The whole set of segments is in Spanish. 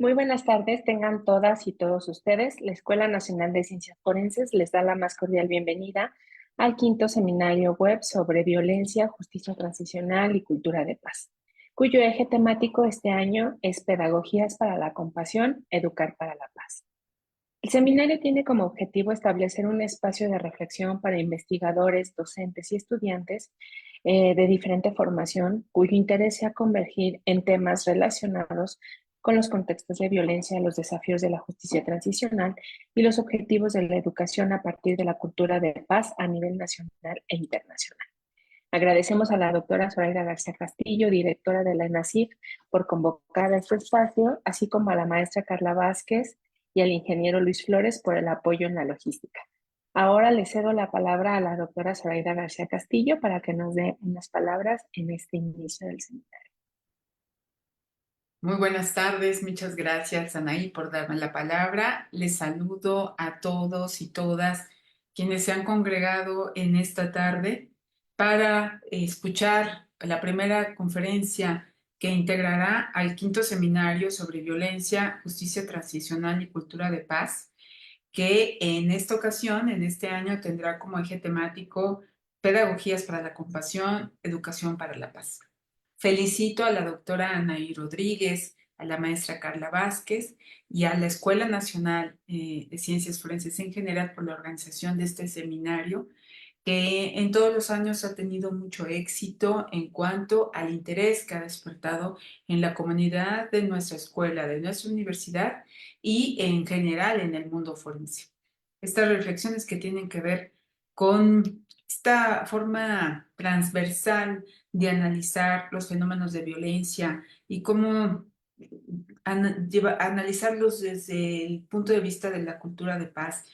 Muy buenas tardes, tengan todas y todos ustedes. La Escuela Nacional de Ciencias Forenses les da la más cordial bienvenida al quinto seminario web sobre violencia, justicia transicional y cultura de paz, cuyo eje temático este año es Pedagogías para la Compasión, Educar para la Paz. El seminario tiene como objetivo establecer un espacio de reflexión para investigadores, docentes y estudiantes de diferente formación cuyo interés sea convergir en temas relacionados con los contextos de violencia, los desafíos de la justicia transicional y los objetivos de la educación a partir de la cultura de paz a nivel nacional e internacional. Agradecemos a la doctora Zoraida García Castillo, directora de la ENACIF, por convocar a este espacio, así como a la maestra Carla Vázquez y al ingeniero Luis Flores por el apoyo en la logística. Ahora le cedo la palabra a la doctora Zoraida García Castillo para que nos dé unas palabras en este inicio del seminario. Muy buenas tardes, muchas gracias Anaí por darme la palabra. Les saludo a todos y todas quienes se han congregado en esta tarde para escuchar la primera conferencia que integrará al quinto seminario sobre violencia, justicia transicional y cultura de paz, que en esta ocasión, en este año, tendrá como eje temático Pedagogías para la Compasión, Educación para la Paz. Felicito a la doctora Anaí Rodríguez, a la maestra Carla Vázquez y a la Escuela Nacional de Ciencias Forenses en general por la organización de este seminario, que en todos los años ha tenido mucho éxito en cuanto al interés que ha despertado en la comunidad de nuestra escuela, de nuestra universidad y en general en el mundo forense. Estas reflexiones que tienen que ver con esta forma transversal de analizar los fenómenos de violencia y cómo analizarlos desde el punto de vista de la cultura de paz,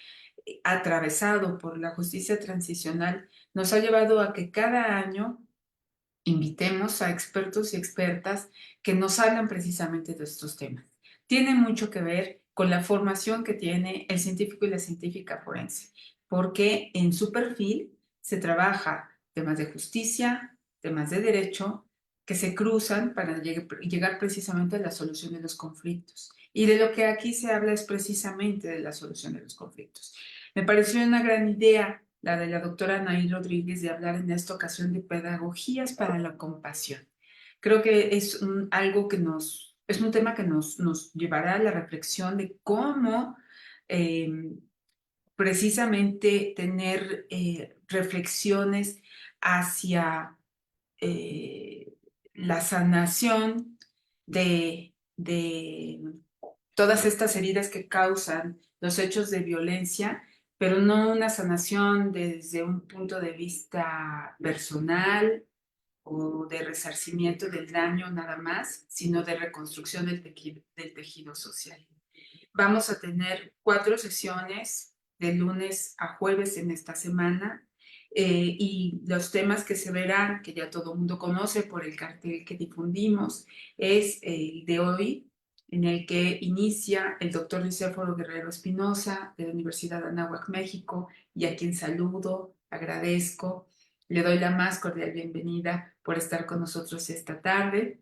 atravesado por la justicia transicional, nos ha llevado a que cada año invitemos a expertos y expertas que nos hablan precisamente de estos temas. Tiene mucho que ver con la formación que tiene el científico y la científica forense, porque en su perfil se trabaja temas de justicia, temas de derecho, que se cruzan para llegar precisamente a la solución de los conflictos. Y de lo que aquí se habla es precisamente de la solución de los conflictos. Me pareció una gran idea la de la doctora Anaí Rodríguez de hablar en esta ocasión de pedagogías para la compasión. Creo que es algo que es un tema que nos llevará a la reflexión de cómo eh, precisamente tener reflexiones hacia la sanación de todas estas heridas que causan los hechos de violencia, pero no una sanación desde un punto de vista personal o de resarcimiento del daño nada más, sino de reconstrucción del tejido social. Vamos a tener 4 sesiones de lunes a jueves en esta semana, y los temas que se verán, que ya todo el mundo conoce por el cartel que difundimos, es el de hoy, en el que inicia el doctor Nicéforo Guerrero Espinosa de la Universidad de Anáhuac, México, y a quien saludo, agradezco, le doy la más cordial bienvenida por estar con nosotros esta tarde,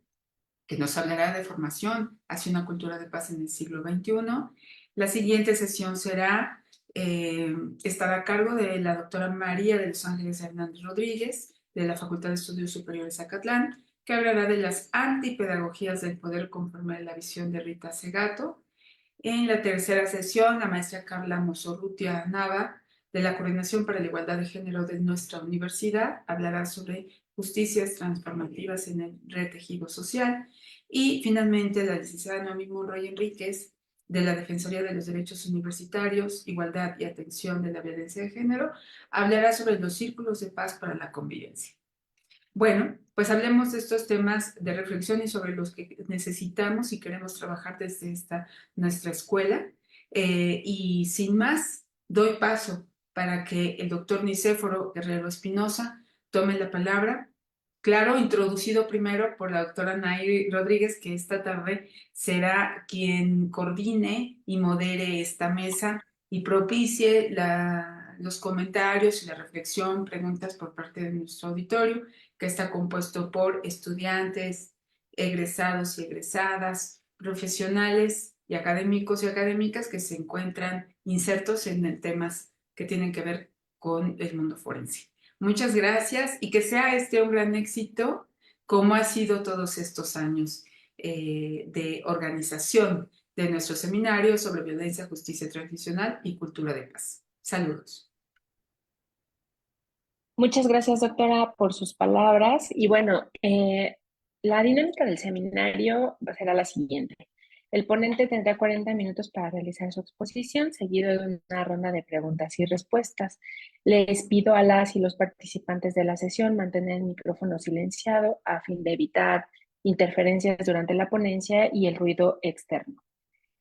que nos hablará de formación hacia una cultura de paz en el siglo XXI. La siguiente sesión estará a cargo de la doctora María de los Ángeles Hernández Rodríguez, de la Facultad de Estudios Superiores Zacatlán, que hablará de las antipedagogías del poder conforme a la visión de Rita Segato. En la tercera sesión, la maestra Carla Mozorrutia Nava, de la Coordinación para la Igualdad de Género de nuestra universidad, hablará sobre justicias transformativas en el retejido social. Y finalmente, la licenciada Noemí Monroy Enríquez, de la Defensoría de los Derechos Universitarios, Igualdad y Atención de la Violencia de Género, hablará sobre los círculos de paz para la convivencia. Bueno, pues hablemos de estos temas de reflexión y sobre los que necesitamos y queremos trabajar desde nuestra escuela. Y sin más, doy paso para que el doctor Nicéforo Guerrero Espinosa tome la palabra. Claro, introducido primero por la doctora Anaí Rodríguez, que esta tarde será quien coordine y modere esta mesa y propicie los comentarios y la reflexión, preguntas por parte de nuestro auditorio, que está compuesto por estudiantes, egresados y egresadas, profesionales y académicos y académicas que se encuentran insertos en temas que tienen que ver con el mundo forense. Muchas gracias y que sea este un gran éxito, como ha sido todos estos años de organización de nuestro seminario sobre violencia, justicia transicional y cultura de paz. Saludos. Muchas gracias, doctora, por sus palabras. Y bueno, la dinámica del seminario será la siguiente. El ponente tendrá 40 minutos para realizar su exposición, seguido de una ronda de preguntas y respuestas. Les pido a las y los participantes de la sesión mantener el micrófono silenciado a fin de evitar interferencias durante la ponencia y el ruido externo.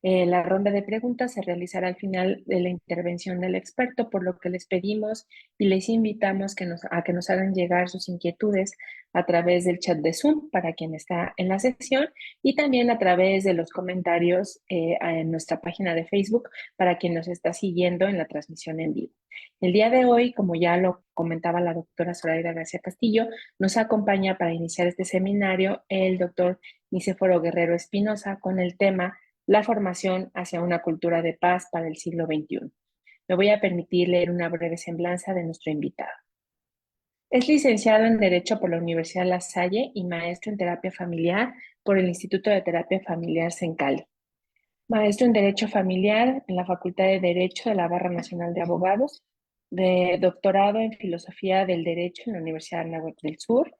La ronda de preguntas se realizará al final de la intervención del experto, por lo que les pedimos y les invitamos a que nos hagan llegar sus inquietudes a través del chat de Zoom para quien está en la sesión y también a través de los comentarios en nuestra página de Facebook para quien nos está siguiendo en la transmisión en vivo. El día de hoy, como ya lo comentaba la doctora Zoraida García Castillo, nos acompaña para iniciar este seminario el doctor Nicéforo Guerrero Espinosa con el tema la formación hacia una cultura de paz para el siglo XXI. Me voy a permitir leer una breve semblanza de nuestro invitado. Es licenciado en Derecho por la Universidad La Salle y maestro en Terapia Familiar por el Instituto de Terapia Familiar Sencali. Maestro en Derecho Familiar en la Facultad de Derecho de la Barra Nacional de Abogados, de doctorado en Filosofía del Derecho en la Universidad de Anáhuac del Sur.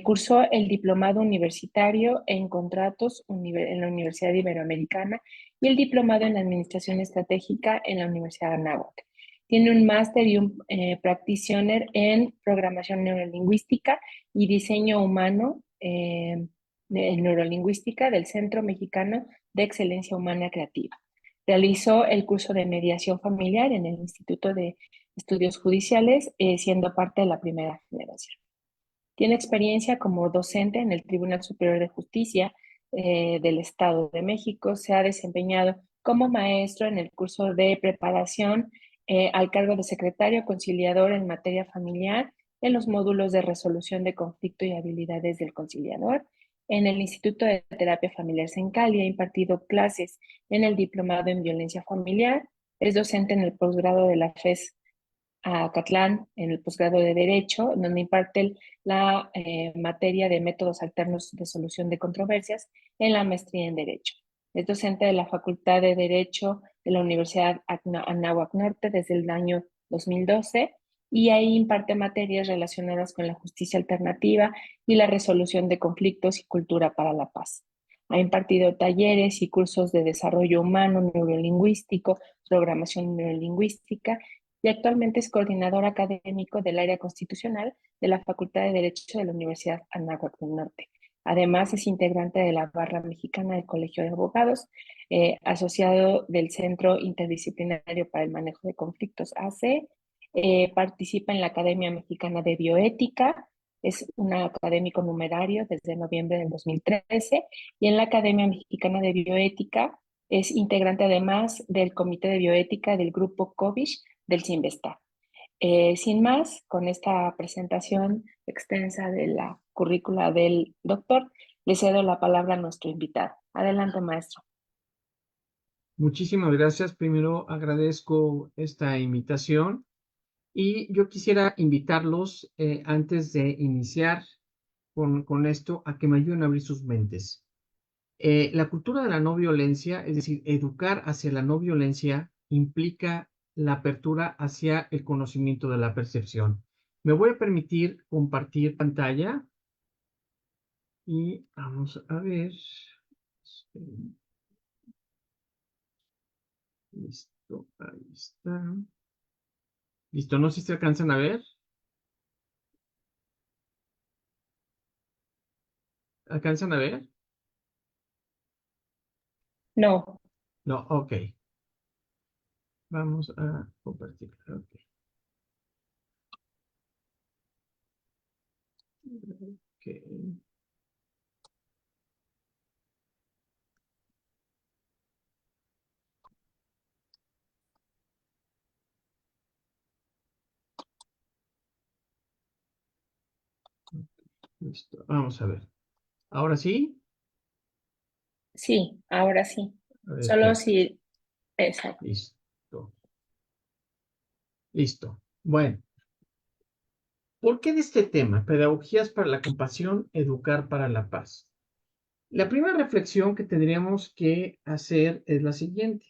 Cursó el diplomado universitario en contratos en la Universidad Iberoamericana y el diplomado en Administración Estratégica en la Universidad de Anáhuac. Tiene un máster y un practitioner en Programación Neurolingüística y Diseño Humano en Neurolingüística del Centro Mexicano de Excelencia Humana Creativa. Realizó el curso de mediación familiar en el Instituto de Estudios Judiciales, siendo parte de la primera generación. Tiene experiencia como docente en el Tribunal Superior de Justicia del Estado de México. Se ha desempeñado como maestro en el curso de preparación al cargo de secretario conciliador en materia familiar en los módulos de resolución de conflicto y habilidades del conciliador. En el Instituto de Terapia Familiar Sencali ha impartido clases en el diplomado en violencia familiar. Es docente en el posgrado de la FES a Catlán en el posgrado de Derecho, donde imparte la materia de métodos alternos de solución de controversias en la maestría en Derecho. Es docente de la Facultad de Derecho de la Universidad Anáhuac Norte desde el año 2012 y ahí imparte materias relacionadas con la justicia alternativa y la resolución de conflictos y cultura para la paz. Ha impartido talleres y cursos de desarrollo humano, neurolingüístico, programación neurolingüística y actualmente es coordinador académico del área constitucional de la Facultad de Derecho de la Universidad Anáhuac del Norte. Además, es integrante de la Barra Mexicana del Colegio de Abogados, asociado del Centro Interdisciplinario para el Manejo de Conflictos, AC, participa en la Academia Mexicana de Bioética, es un académico numerario desde noviembre del 2013 y en la Academia Mexicana de Bioética es integrante además del Comité de Bioética del Grupo COBISH del CIMBESTA. Sin más, con esta presentación extensa de la currícula del doctor, le cedo la palabra a nuestro invitado. Adelante, maestro. Muchísimas gracias. Primero agradezco esta invitación y yo quisiera invitarlos antes de iniciar con esto a que me ayuden a abrir sus mentes. La cultura de la no violencia, es decir, educar hacia la no violencia, implica la apertura hacia el conocimiento de la percepción. Me voy a permitir compartir pantalla y vamos a ver. Listo, ahí está. Listo, no sé si se alcanzan a ver. ¿Alcanzan a ver? No. No, ok. Vamos a compartir. Ok. Ok. Listo. Vamos a ver. ¿Ahora sí? Sí, ahora sí. A ver, Solo espera. si, exacto. Listo. Listo. Bueno, ¿por qué de este tema? Pedagogías para la compasión, educar para la paz. La primera reflexión que tendríamos que hacer es la siguiente.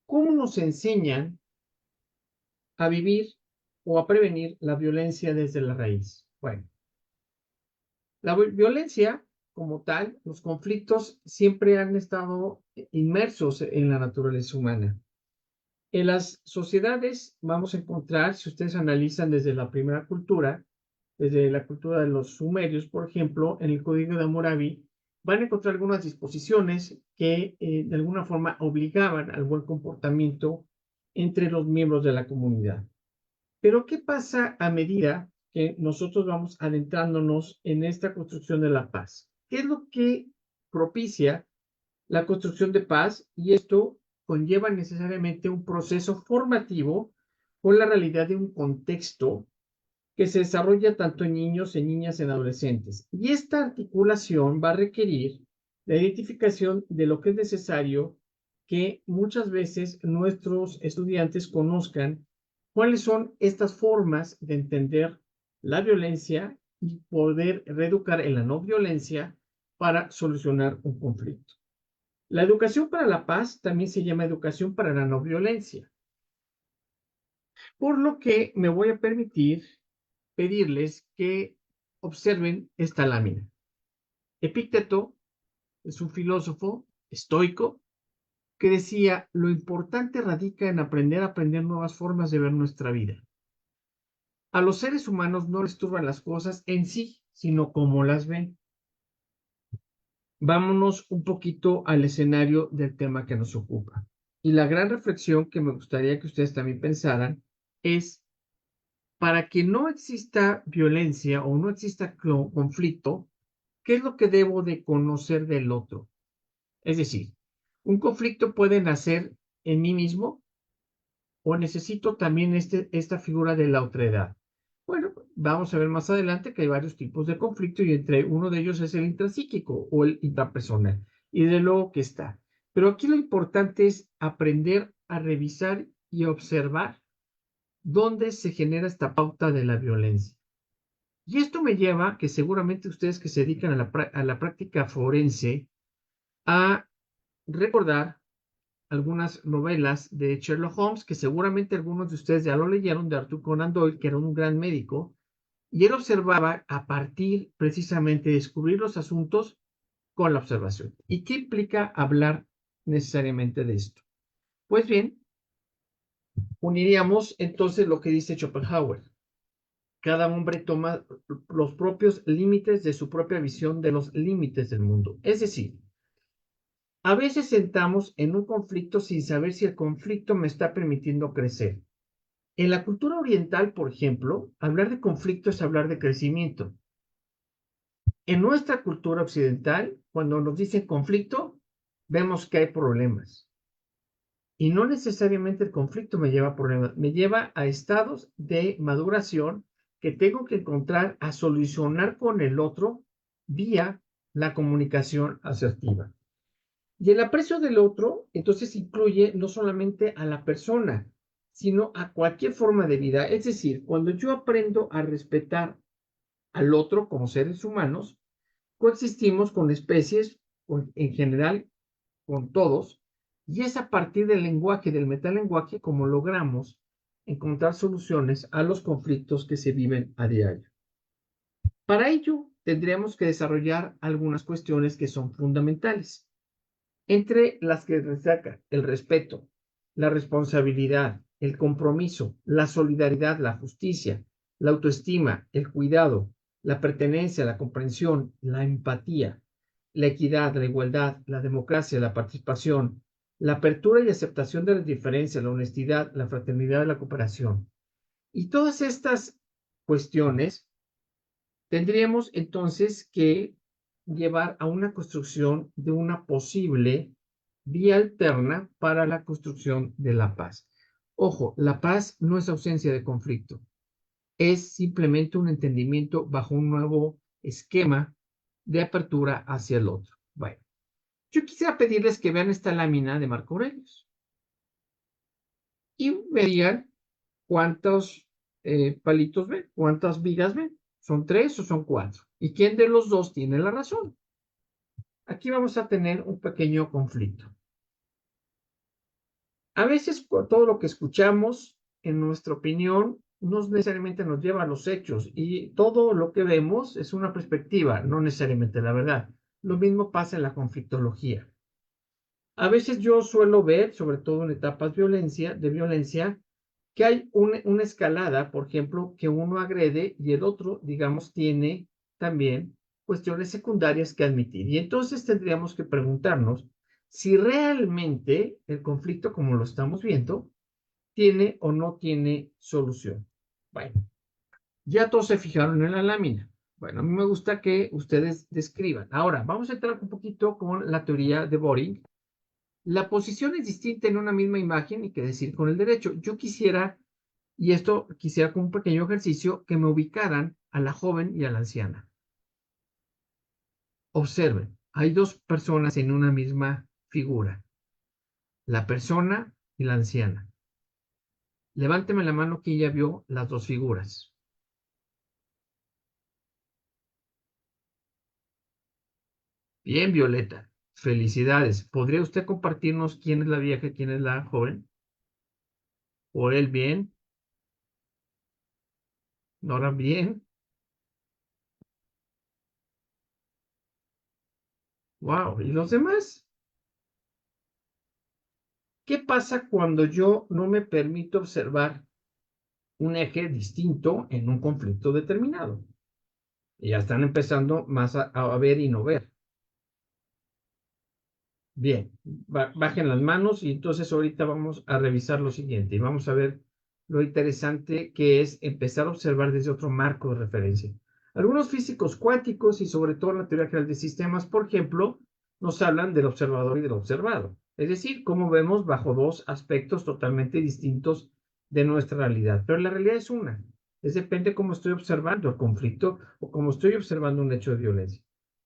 ¿Cómo nos enseñan a vivir o a prevenir la violencia desde la raíz? Bueno, la violencia como tal, los conflictos siempre han estado inmersos en la naturaleza humana. En las sociedades vamos a encontrar, si ustedes analizan desde la primera cultura, desde la cultura de los sumerios, por ejemplo, en el Código de Hammurabi, van a encontrar algunas disposiciones que de alguna forma obligaban al buen comportamiento entre los miembros de la comunidad. Pero ¿qué pasa a medida que nosotros vamos adentrándonos en esta construcción de la paz? ¿Qué es lo que propicia la construcción de paz? Y esto conlleva necesariamente un proceso formativo con la realidad de un contexto que se desarrolla tanto en niños, en niñas, en adolescentes. Y esta articulación va a requerir la identificación de lo que es necesario que muchas veces nuestros estudiantes conozcan cuáles son estas formas de entender la violencia y poder reeducar en la no violencia para solucionar un conflicto. La educación para la paz también se llama educación para la no violencia, por lo que me voy a permitir pedirles que observen esta lámina. Epicteto es un filósofo estoico que decía, lo importante radica en aprender a aprender nuevas formas de ver nuestra vida. A los seres humanos no les turban las cosas en sí, sino cómo las ven. Vámonos un poquito al escenario del tema que nos ocupa. Y la gran reflexión que me gustaría que ustedes también pensaran es, para que no exista violencia o no exista conflicto, ¿qué es lo que debo de conocer del otro? Es decir, un conflicto puede nacer en mí mismo o necesito también esta figura de la otredad. Bueno, vamos a ver más adelante que hay varios tipos de conflicto y entre uno de ellos es el intrapsíquico o el intrapersonal. Y de luego que está. Pero aquí lo importante es aprender a revisar y a observar dónde se genera esta pauta de la violencia. Y esto me lleva, que seguramente ustedes que se dedican a la práctica forense, a recordar algunas novelas de Sherlock Holmes, que seguramente algunos de ustedes ya lo leyeron, de Arthur Conan Doyle, que era un gran médico, y él observaba a partir precisamente de descubrir los asuntos con la observación. ¿Y qué implica hablar necesariamente de esto? Pues bien, uniríamos entonces lo que dice Schopenhauer. Cada hombre toma los propios límites de su propia visión de los límites del mundo. Es decir, a veces entramos en un conflicto sin saber si el conflicto me está permitiendo crecer. En la cultura oriental, por ejemplo, hablar de conflicto es hablar de crecimiento. En nuestra cultura occidental, cuando nos dicen conflicto, vemos que hay problemas. Y no necesariamente el conflicto me lleva a problemas, me lleva a estados de maduración que tengo que encontrar a solucionar con el otro vía la comunicación asertiva. Y el aprecio del otro, entonces, incluye no solamente a la persona, sino a cualquier forma de vida. Es decir, cuando yo aprendo a respetar al otro como seres humanos, coexistimos con especies, en general, con todos, y es a partir del lenguaje, del metalenguaje, como logramos encontrar soluciones a los conflictos que se viven a diario. Para ello, tendríamos que desarrollar algunas cuestiones que son fundamentales, entre las que destaca el respeto, la responsabilidad, el compromiso, la solidaridad, la justicia, la autoestima, el cuidado, la pertenencia, la comprensión, la empatía, la equidad, la igualdad, la democracia, la participación, la apertura y aceptación de las diferencias, la honestidad, la fraternidad y la cooperación. Y todas estas cuestiones tendríamos entonces que llevar a una construcción de una posible vía alterna para la construcción de la paz. Ojo, la paz no es ausencia de conflicto, es simplemente un entendimiento bajo un nuevo esquema de apertura hacia el otro. Bueno, Yo quisiera pedirles que vean esta lámina de Marco Aurelius y me digan cuántos palitos ven, cuántas vigas ven. ¿Son 3 o son 4? ¿Y quién de los dos tiene la razón? Aquí vamos a tener un pequeño conflicto. A veces todo lo que escuchamos, en nuestra opinión, no necesariamente nos lleva a los hechos y todo lo que vemos es una perspectiva, no necesariamente la verdad. Lo mismo pasa en la conflictología. A veces yo suelo ver, sobre todo en etapas de violencia, que hay una escalada, por ejemplo, que uno agrede y el otro, digamos, tiene también cuestiones secundarias que admitir. Y entonces tendríamos que preguntarnos si realmente el conflicto, como lo estamos viendo, tiene o no tiene solución. Bueno, ya todos se fijaron en la lámina. Bueno, a mí me gusta que ustedes describan. Ahora, vamos a entrar un poquito con la teoría de Boring. La posición es distinta en una misma imagen y qué decir con el derecho. Yo quisiera, y esto quisiera como un pequeño ejercicio, que me ubicaran a la joven y a la anciana. Observen, hay dos personas en una misma figura, la persona y la anciana. Levánteme la mano que ya vio las dos figuras. Bien, Violeta. Felicidades. ¿Podría usted compartirnos quién es la vieja y quién es la joven? ¿O él bien? ¿Nora bien? Wow. ¿Y los demás? ¿Qué pasa cuando yo no me permito observar un eje distinto en un conflicto determinado? Y ya están empezando más a ver y no ver. Bien, bajen las manos y entonces ahorita vamos a revisar lo siguiente y vamos a ver lo interesante que es empezar a observar desde otro marco de referencia. Algunos físicos cuánticos y sobre todo la teoría general de sistemas, por ejemplo, nos hablan del observador y del observado, es decir, cómo vemos bajo dos aspectos totalmente distintos de nuestra realidad, pero la realidad es una, es depende cómo estoy observando el conflicto o cómo estoy observando un hecho de violencia.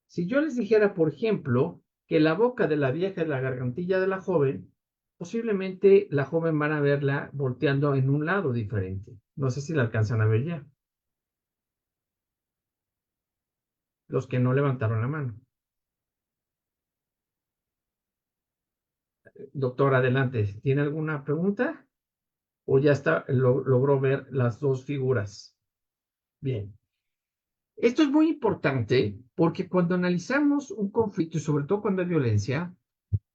Si yo les dijera, por ejemplo, que la boca de la vieja es la gargantilla de la joven, posiblemente la joven van a verla volteando en un lado diferente. No sé si la alcanzan a ver ya, los que no levantaron la mano. Doctor, adelante. ¿Tiene alguna pregunta? ¿O ya está, logró ver las dos figuras? Bien. Esto es muy importante porque cuando analizamos un conflicto y sobre todo cuando hay violencia,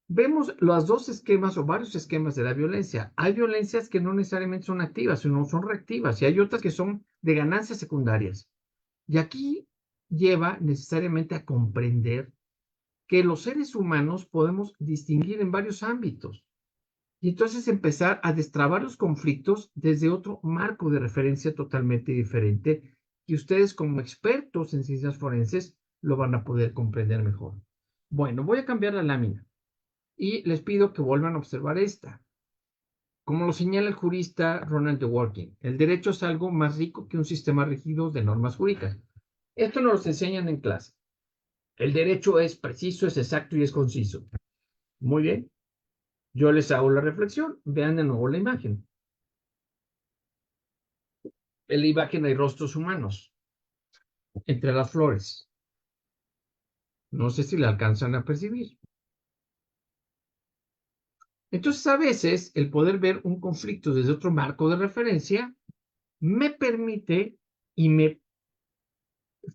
vemos los dos esquemas o varios esquemas de la violencia. Hay violencias que no necesariamente son activas, sino son reactivas, y hay otras que son de ganancias secundarias. Y aquí lleva necesariamente a comprender que los seres humanos podemos distinguir en varios ámbitos y entonces empezar a destrabar los conflictos desde otro marco de referencia totalmente diferente y ustedes como expertos en ciencias forenses lo van a poder comprender mejor. Bueno, voy a cambiar la lámina y les pido que vuelvan a observar esta. Como lo señala el jurista Ronald Dworkin, el derecho es algo más rico que un sistema rígido de normas jurídicas. Esto nos lo enseñan en clase. El derecho es preciso, es exacto y es conciso. Muy bien. Yo les hago la reflexión. Vean de nuevo la imagen. En la imagen hay rostros humanos entre las flores. No sé si la alcanzan a percibir. Entonces, a veces, el poder ver un conflicto desde otro marco de referencia me permite y me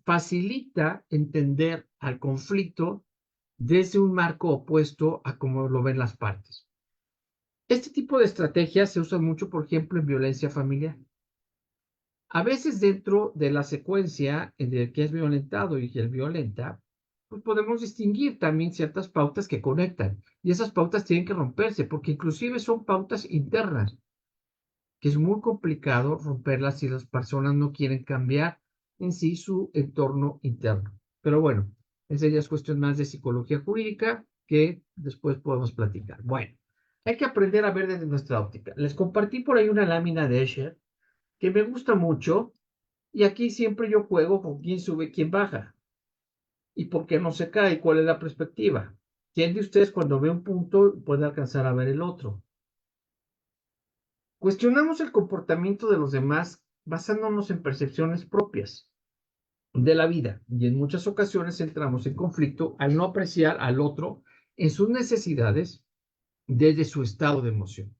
facilita entender al conflicto desde un marco opuesto a como lo ven las partes. Este tipo de estrategias se usa mucho, por ejemplo, en violencia familiar. A veces dentro de la secuencia en el que es violentado y el violenta, pues podemos distinguir también ciertas pautas que conectan. Y esas pautas tienen que romperse, porque inclusive son pautas internas, que es muy complicado romperlas si las personas no quieren cambiar en sí su entorno interno. Pero bueno, esa ya es cuestión más de psicología jurídica que después podemos platicar. Bueno, hay que aprender a ver desde nuestra óptica. Les compartí por ahí una lámina de Escher que me gusta mucho y aquí siempre yo juego con quién sube, quién baja y por qué no se cae, cuál es la perspectiva. ¿Quién de ustedes cuando ve un punto puede alcanzar a ver el otro? Cuestionamos el comportamiento de los demás basándonos en percepciones propias de la vida y en muchas ocasiones entramos en conflicto al no apreciar al otro en sus necesidades desde su estado de emoción.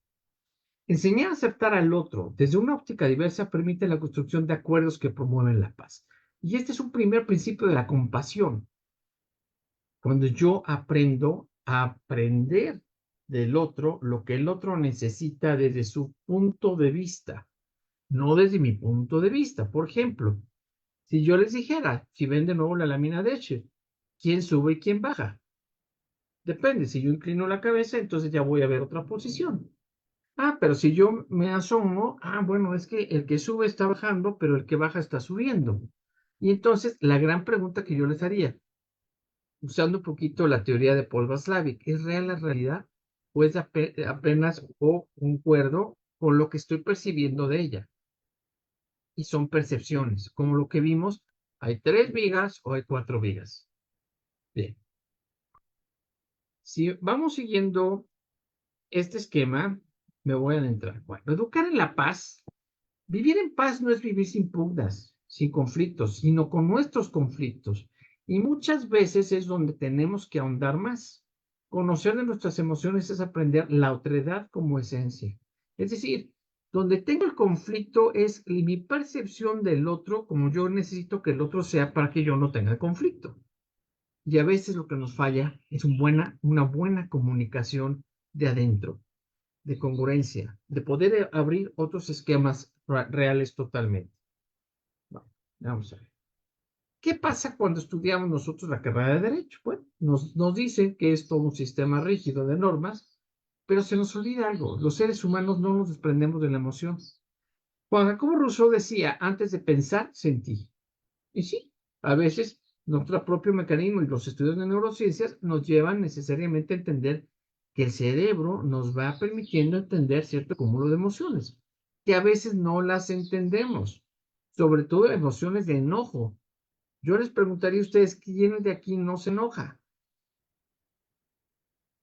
Enseñar a aceptar al otro desde una óptica diversa permite la construcción de acuerdos que promueven la paz. Y este es un primer principio de la compasión. Cuando yo aprendo a aprender del otro lo que el otro necesita desde su punto de vista, no desde mi punto de vista. Por ejemplo, si yo les dijera, si ven de nuevo la lámina de Escher, ¿quién sube y quién baja? Depende, si yo inclino la cabeza, entonces ya voy a ver otra posición. Ah, pero si yo me asomo, bueno, es que el que sube está bajando, pero el que baja está subiendo. Y entonces la gran pregunta que yo les haría, usando un poquito la teoría de Paul Watzlawick, ¿es real la realidad? ¿O es apenas o concuerdo con lo que estoy percibiendo de ella? Y son percepciones, como lo que vimos, hay 3 vigas o hay 4 vigas. Bien, si vamos siguiendo este esquema, me voy a adentrar. Bueno, educar en la paz. Vivir en paz no es vivir sin pugnas, sin conflictos, sino con nuestros conflictos. Y muchas veces es donde tenemos que ahondar más. Conocer de nuestras emociones es aprender la otredad como esencia. Es decir, donde tengo el conflicto es mi percepción del otro como yo necesito que el otro sea para que yo no tenga conflicto. Y a veces lo que nos falla es una buena comunicación de adentro, de congruencia, de poder abrir otros esquemas reales totalmente. Bueno, vamos a ver. ¿Qué pasa cuando estudiamos nosotros la carrera de Derecho? Bueno, nos dicen que es todo un sistema rígido de normas, pero se nos olvida algo. Los seres humanos no nos desprendemos de la emoción. Juan Jacobo Rousseau decía, antes de pensar, sentí. Y sí, a veces nuestro propio mecanismo y los estudios de neurociencias nos llevan necesariamente a entender que el cerebro nos va permitiendo entender cierto cúmulo de emociones, que a veces no las entendemos, sobre todo emociones de enojo. Yo les preguntaría a ustedes, ¿quién de aquí no se enoja?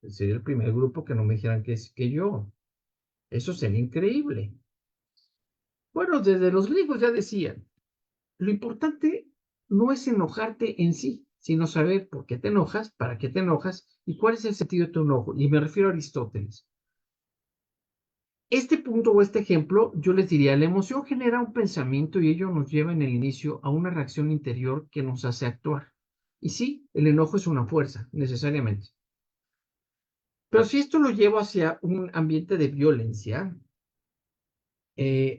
Sería el primer grupo que no me dijeran que es que yo. Eso sería increíble. Bueno, desde los griegos ya decían, lo importante no es enojarte en sí, sino saber por qué te enojas, para qué te enojas y cuál es el sentido de tu enojo. Y me refiero a Aristóteles. Este punto o este ejemplo, yo les diría, la emoción genera un pensamiento y ello nos lleva en el inicio a una reacción interior que nos hace actuar. Y sí, el enojo es una fuerza, necesariamente. Pero si esto lo llevo hacia un ambiente de violencia,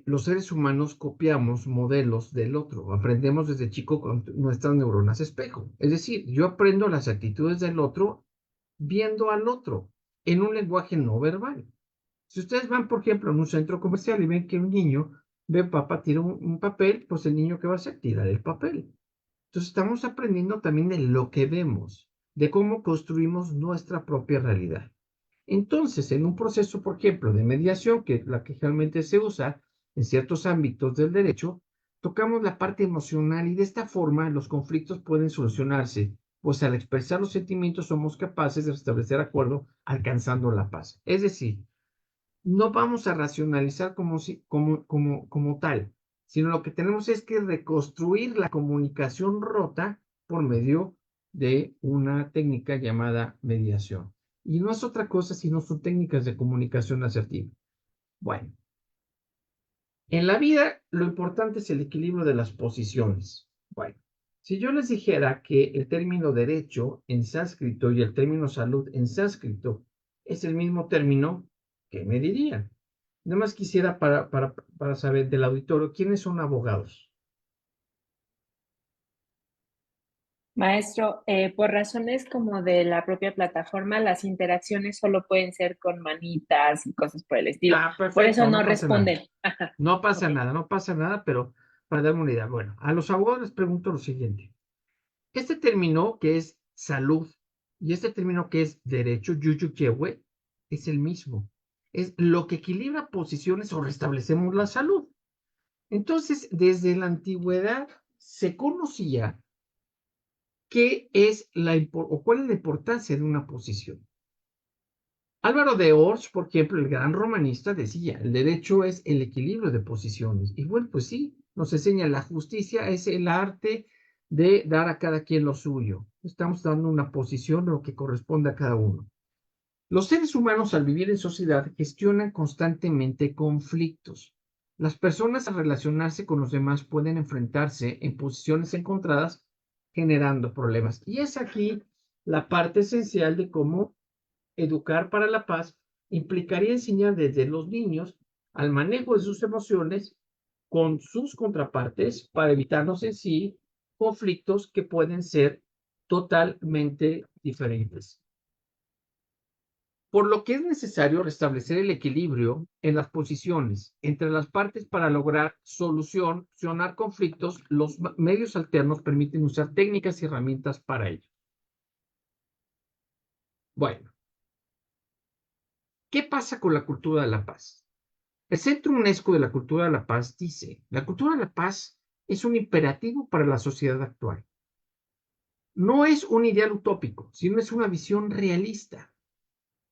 los seres humanos copiamos modelos del otro, aprendemos desde chico con nuestras neuronas espejo. Es decir, yo aprendo las actitudes del otro viendo al otro en un lenguaje no verbal. Si ustedes van, por ejemplo, en un centro comercial y ven que un niño ve a papá tira un papel, pues el niño ¿qué va a hacer? Tirar el papel. Entonces estamos aprendiendo también de lo que vemos, de cómo construimos nuestra propia realidad. Entonces, en un proceso, por ejemplo, de mediación, que es la que realmente se usa en ciertos ámbitos del derecho, tocamos la parte emocional y de esta forma los conflictos pueden solucionarse, pues al expresar los sentimientos somos capaces de establecer acuerdo alcanzando la paz. Es decir, no vamos a racionalizar como tal, sino lo que tenemos es que reconstruir la comunicación rota por medio de una técnica llamada mediación. Y no es otra cosa sino son técnicas de comunicación asertiva. Bueno, en la vida lo importante es el equilibrio de las posiciones. Bueno, si yo les dijera que el término derecho en sánscrito y el término salud en sánscrito es el mismo término, ¿qué me dirían? Nada más quisiera para saber del auditorio, ¿quiénes son abogados? Maestro, por razones como de la propia plataforma, las interacciones solo pueden ser con manitas y cosas por el estilo. Por eso Perfecto, no no pasa nada. responden. Ajá, No pasa ok. nada, no pasa nada, pero para darme una idea. Bueno, a los abogados les pregunto lo siguiente. Este término que es salud y este término que es derecho, yuyuyewe, es el mismo. Es lo que equilibra posiciones o restablecemos la salud. Entonces, desde la antigüedad se conocía ¿qué es o cuál es la importancia de una posición? Álvaro de Ors, por ejemplo, el gran romanista, decía, el derecho es el equilibrio de posiciones. Y bueno, pues sí, nos enseña la justicia es el arte de dar a cada quien lo suyo. Estamos dando una posición, lo que corresponde a cada uno. Los seres humanos al vivir en sociedad gestionan constantemente conflictos. Las personas al relacionarse con los demás pueden enfrentarse en posiciones encontradas, generando problemas. Y es aquí la parte esencial de cómo educar para la paz implicaría enseñar desde los niños al manejo de sus emociones con sus contrapartes para evitarnos en sí conflictos que pueden ser totalmente diferentes. Por lo que es necesario restablecer el equilibrio en las posiciones entre las partes para lograr solucionar conflictos. Los medios alternos permiten usar técnicas y herramientas para ello. Bueno, ¿qué pasa con la cultura de la paz? El Centro UNESCO de la Cultura de la Paz dice, la cultura de la paz es un imperativo para la sociedad actual. No es un ideal utópico, sino es una visión realista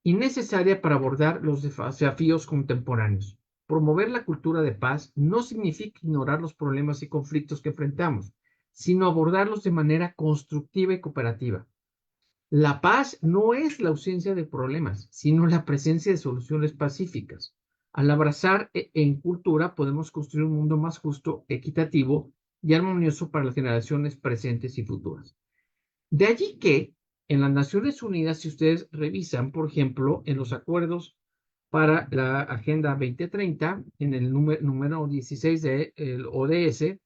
y necesaria para abordar los desafíos contemporáneos. Promover la cultura de paz no significa ignorar los problemas y conflictos que enfrentamos, sino abordarlos de manera constructiva y cooperativa. La paz no es la ausencia de problemas, sino la presencia de soluciones pacíficas. Al abrazar en cultura podemos construir un mundo más justo, equitativo y armonioso para las generaciones presentes y futuras. De allí que en las Naciones Unidas, si ustedes revisan, por ejemplo, en los acuerdos para la Agenda 2030, en el número 16 del ODS,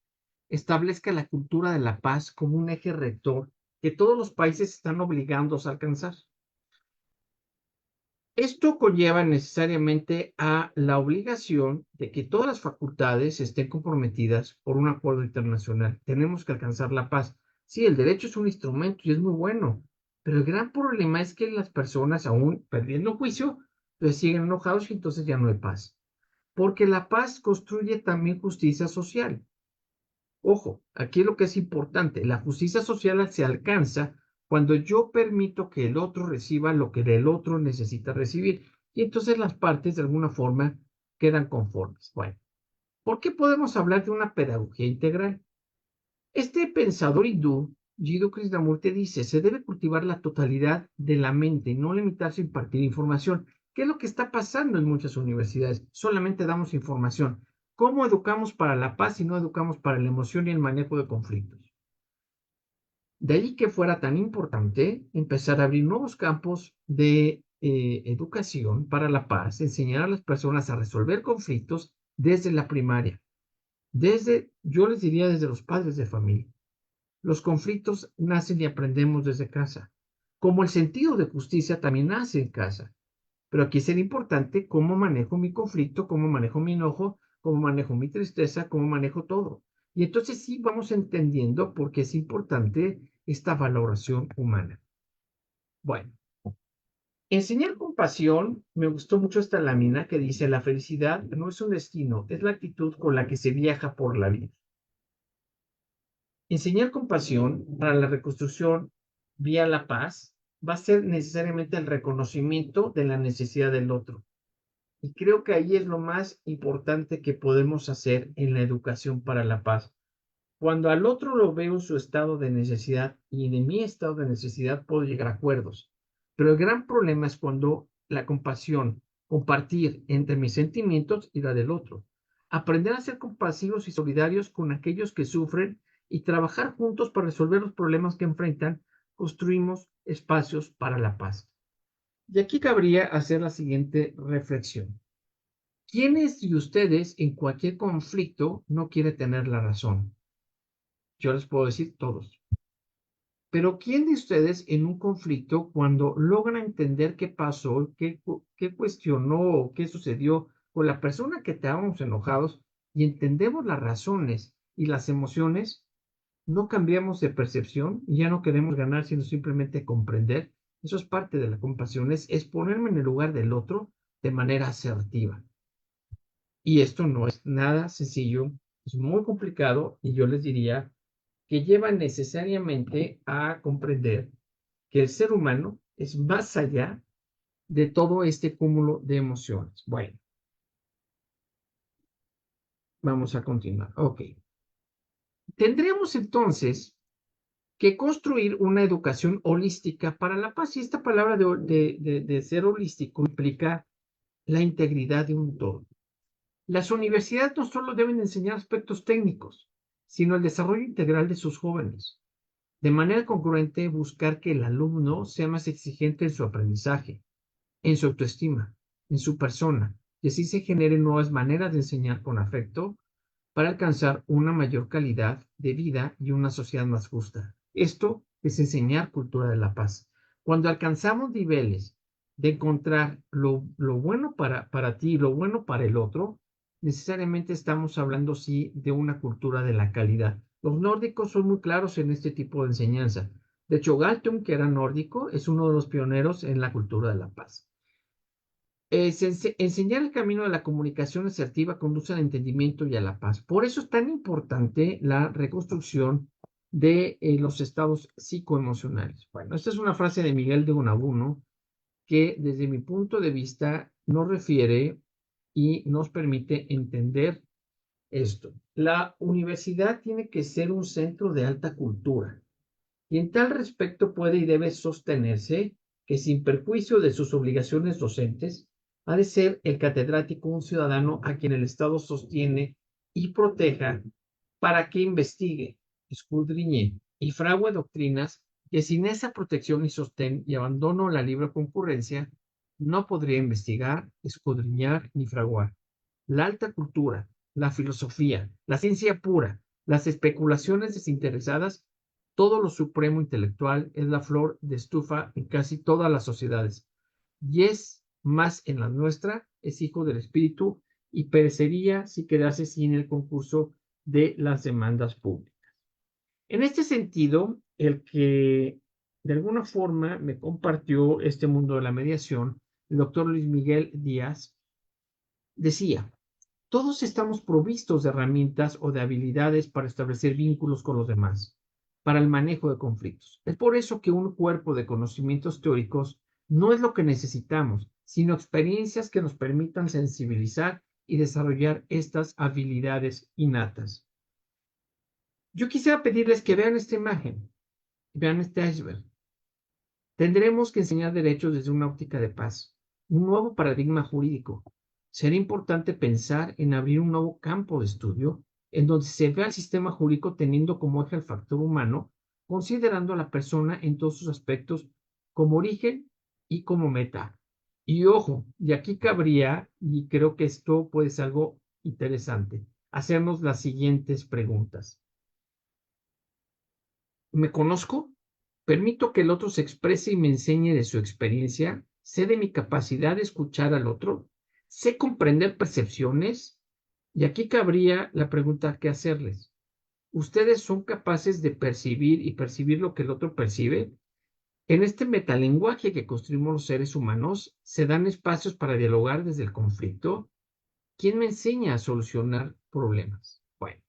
establezca la cultura de la paz como un eje rector que todos los países están obligados a alcanzar. Esto conlleva necesariamente a la obligación de que todas las facultades estén comprometidas por un acuerdo internacional. Tenemos que alcanzar la paz. Sí, el derecho es un instrumento y es muy bueno, pero el gran problema es que las personas, aún perdiendo juicio, pues siguen enojados y entonces ya no hay paz. Porque la paz construye también justicia social. Ojo, aquí lo que es importante, la justicia social se alcanza cuando yo permito que el otro reciba lo que el otro necesita recibir. Y entonces las partes de alguna forma quedan conformes. Bueno, ¿por qué podemos hablar de una pedagogía integral? Este pensador hindú, Jiddu Krishnamurti, dice, se debe cultivar la totalidad de la mente, no limitarse a impartir información. ¿Qué es lo que está pasando en muchas universidades? Solamente damos información. ¿Cómo educamos para la paz y no educamos para la emoción y el manejo de conflictos? De ahí que fuera tan importante empezar a abrir nuevos campos de educación para la paz, enseñar a las personas a resolver conflictos desde la primaria, yo les diría, desde los padres de familia. Los conflictos nacen y aprendemos desde casa, como el sentido de justicia también nace en casa. Pero aquí será importante cómo manejo mi conflicto, cómo manejo mi enojo, cómo manejo mi tristeza, cómo manejo todo. Y entonces sí vamos entendiendo por qué es importante esta valoración humana. Bueno, enseñar compasión, me gustó mucho esta lámina que dice, la felicidad no es un destino, es la actitud con la que se viaja por la vida. Enseñar compasión para la reconstrucción vía la paz va a ser necesariamente el reconocimiento de la necesidad del otro. Y creo que ahí es lo más importante que podemos hacer en la educación para la paz. Cuando al otro lo veo en su estado de necesidad y en mi estado de necesidad puedo llegar a acuerdos. Pero el gran problema es cuando la compasión, compartir entre mis sentimientos y la del otro. Aprender a ser compasivos y solidarios con aquellos que sufren y trabajar juntos para resolver los problemas que enfrentan, construimos espacios para la paz. Y aquí cabría hacer la siguiente reflexión. ¿Quiénes de ustedes en cualquier conflicto no quiere tener la razón? Yo les puedo decir todos. Pero ¿quién de ustedes en un conflicto, cuando logra entender qué pasó, qué cuestionó, qué sucedió con la persona que estábamos enojados y entendemos las razones y las emociones, no cambiamos de percepción y ya no queremos ganar, sino simplemente comprender? Eso es parte de la compasión, es ponerme en el lugar del otro de manera asertiva. Y esto no es nada sencillo, es muy complicado y yo les diría que lleva necesariamente a comprender que el ser humano es más allá de todo este cúmulo de emociones. Bueno, vamos a continuar. Ok. Tendremos entonces que construir una educación holística para la paz. Y esta palabra de ser holístico implica la integridad de un todo. Las universidades no solo deben enseñar aspectos técnicos, sino el desarrollo integral de sus jóvenes. De manera congruente, buscar que el alumno sea más exigente en su aprendizaje, en su autoestima, en su persona, y así se generen nuevas maneras de enseñar con afecto para alcanzar una mayor calidad de vida y una sociedad más justa. Esto es enseñar cultura de la paz. Cuando alcanzamos niveles de encontrar lo bueno para ti y lo bueno para el otro, necesariamente estamos hablando, sí, de una cultura de la calidad. Los nórdicos son muy claros en este tipo de enseñanza. De hecho, Galtung, que era nórdico, es uno de los pioneros en la cultura de la paz. Enseñar el camino de la comunicación asertiva conduce al entendimiento y a la paz. Por eso es tan importante la reconstrucción de los estados psicoemocionales. Bueno, esta es una frase de Miguel de Unamuno que desde mi punto de vista nos refiere y nos permite entender esto. La universidad tiene que ser un centro de alta cultura y en tal respecto puede y debe sostenerse que sin perjuicio de sus obligaciones docentes, ha de ser el catedrático un ciudadano a quien el Estado sostiene y proteja para que investigue, escudriñe y frague doctrinas que sin esa protección y sostén y abandono a la libre concurrencia no podría investigar, escudriñar ni fraguar. La alta cultura, la filosofía, la ciencia pura, las especulaciones desinteresadas, todo lo supremo intelectual es la flor de estufa en casi todas las sociedades, y es más en la nuestra, es hijo del espíritu y perecería si quedase sin el concurso de las demandas públicas. En este sentido, el que de alguna forma me compartió este mundo de la mediación, el doctor Luis Miguel Díaz, decía, todos estamos provistos de herramientas o de habilidades para establecer vínculos con los demás, para el manejo de conflictos. Es por eso que un cuerpo de conocimientos teóricos no es lo que necesitamos, sino experiencias que nos permitan sensibilizar y desarrollar estas habilidades innatas. Yo quisiera pedirles que vean esta imagen, vean este iceberg. Tendremos que enseñar derechos desde una óptica de paz, un nuevo paradigma jurídico. Será importante pensar en abrir un nuevo campo de estudio en donde se vea el sistema jurídico teniendo como eje el factor humano, considerando a la persona en todos sus aspectos como origen y como meta. Y ojo, y aquí cabría, y creo que esto puede ser algo interesante, hacernos las siguientes preguntas. ¿Me conozco? ¿Permito que el otro se exprese y me enseñe de su experiencia? ¿Sé de mi capacidad de escuchar al otro? ¿Sé comprender percepciones? Y aquí cabría la pregunta que hacerles. ¿Ustedes son capaces de percibir y percibir lo que el otro percibe? En este metalenguaje que construimos los seres humanos, ¿se dan espacios para dialogar desde el conflicto? ¿Quién me enseña a solucionar problemas? Bueno.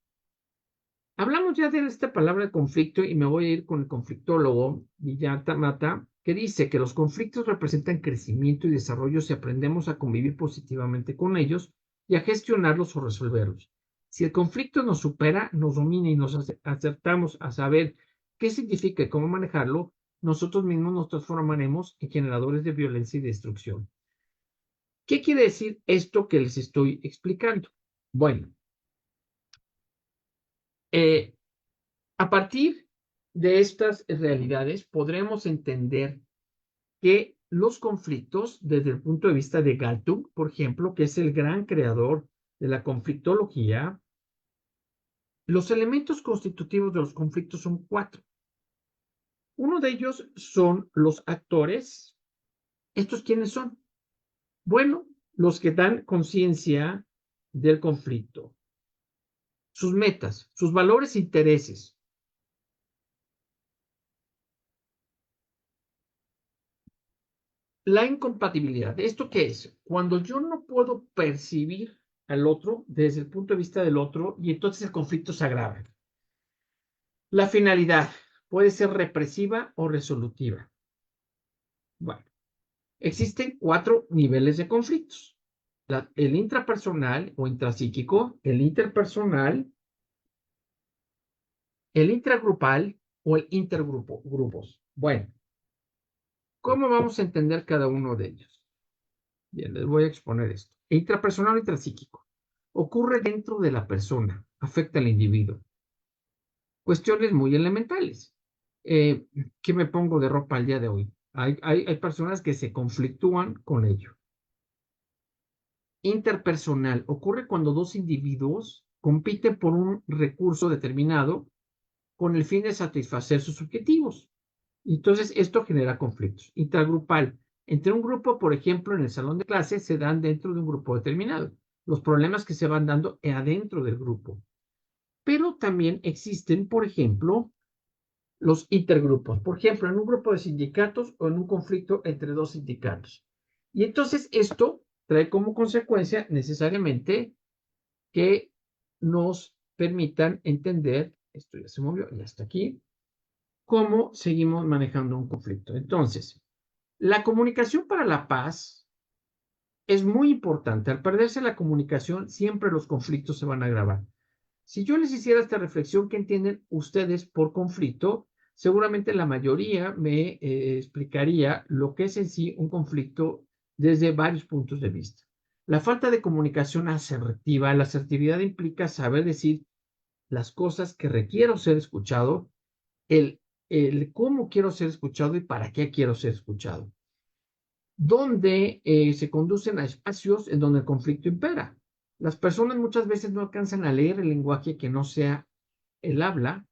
Hablamos ya de esta palabra de conflicto y me voy a ir con el conflictólogo Villata Mata, que dice que los conflictos representan crecimiento y desarrollo si aprendemos a convivir positivamente con ellos y a gestionarlos o resolverlos. Si el conflicto nos supera, nos domina y nos acertamos a saber qué significa y cómo manejarlo, nosotros mismos nos transformaremos en generadores de violencia y destrucción. ¿Qué quiere decir esto que les estoy explicando? Bueno, a partir de estas realidades podremos entender que los conflictos, desde el punto de vista de Galtung, por ejemplo, que es el gran creador de la conflictología, los elementos constitutivos de los conflictos son 4. Uno de ellos son los actores. ¿Estos quiénes son? Bueno, los que dan conciencia del conflicto, sus metas, sus valores e intereses. La incompatibilidad. ¿Esto qué es? Cuando yo no puedo percibir al otro desde el punto de vista del otro y entonces el conflicto se agrava. La finalidad puede ser represiva o resolutiva. Bueno, existen 4 niveles de conflictos. El intrapersonal o intrapsíquico, el interpersonal, el intragrupal o el intergrupos. Bueno, ¿cómo vamos a entender cada uno de ellos? Bien, les voy a exponer esto. Intrapersonal o intrapsíquico. Ocurre dentro de la persona, afecta al individuo. Cuestiones muy elementales. Eh, ¿Qué me pongo de ropa al día de hoy? Hay personas que se conflictúan con ello. Interpersonal ocurre cuando dos individuos compiten por un recurso determinado con el fin de satisfacer sus objetivos. Entonces, esto genera conflictos. Intergrupal. Entre un grupo, por ejemplo, en el salón de clases, se dan dentro de un grupo determinado. Los problemas que se van dando adentro del grupo. Pero también existen, por ejemplo, los intergrupos. Por ejemplo, en un grupo de sindicatos o en un conflicto entre dos sindicatos. Y entonces esto trae como consecuencia necesariamente que nos permitan entender, esto ya se movió, ya está aquí, cómo seguimos manejando un conflicto. Entonces, la comunicación para la paz es muy importante. Al perderse la comunicación, siempre los conflictos se van a agravar. Si yo les hiciera esta reflexión, ¿qué entienden ustedes por conflicto? Seguramente la mayoría me explicaría lo que es en sí un conflicto desde varios puntos de vista. La falta de comunicación asertiva, la asertividad implica saber decir las cosas que requiero ser escuchado, el, el cómo quiero ser escuchado y para qué quiero ser escuchado, donde se conducen a espacios en donde el conflicto impera. Las personas muchas veces no alcanzan a leer el lenguaje que no sea el habla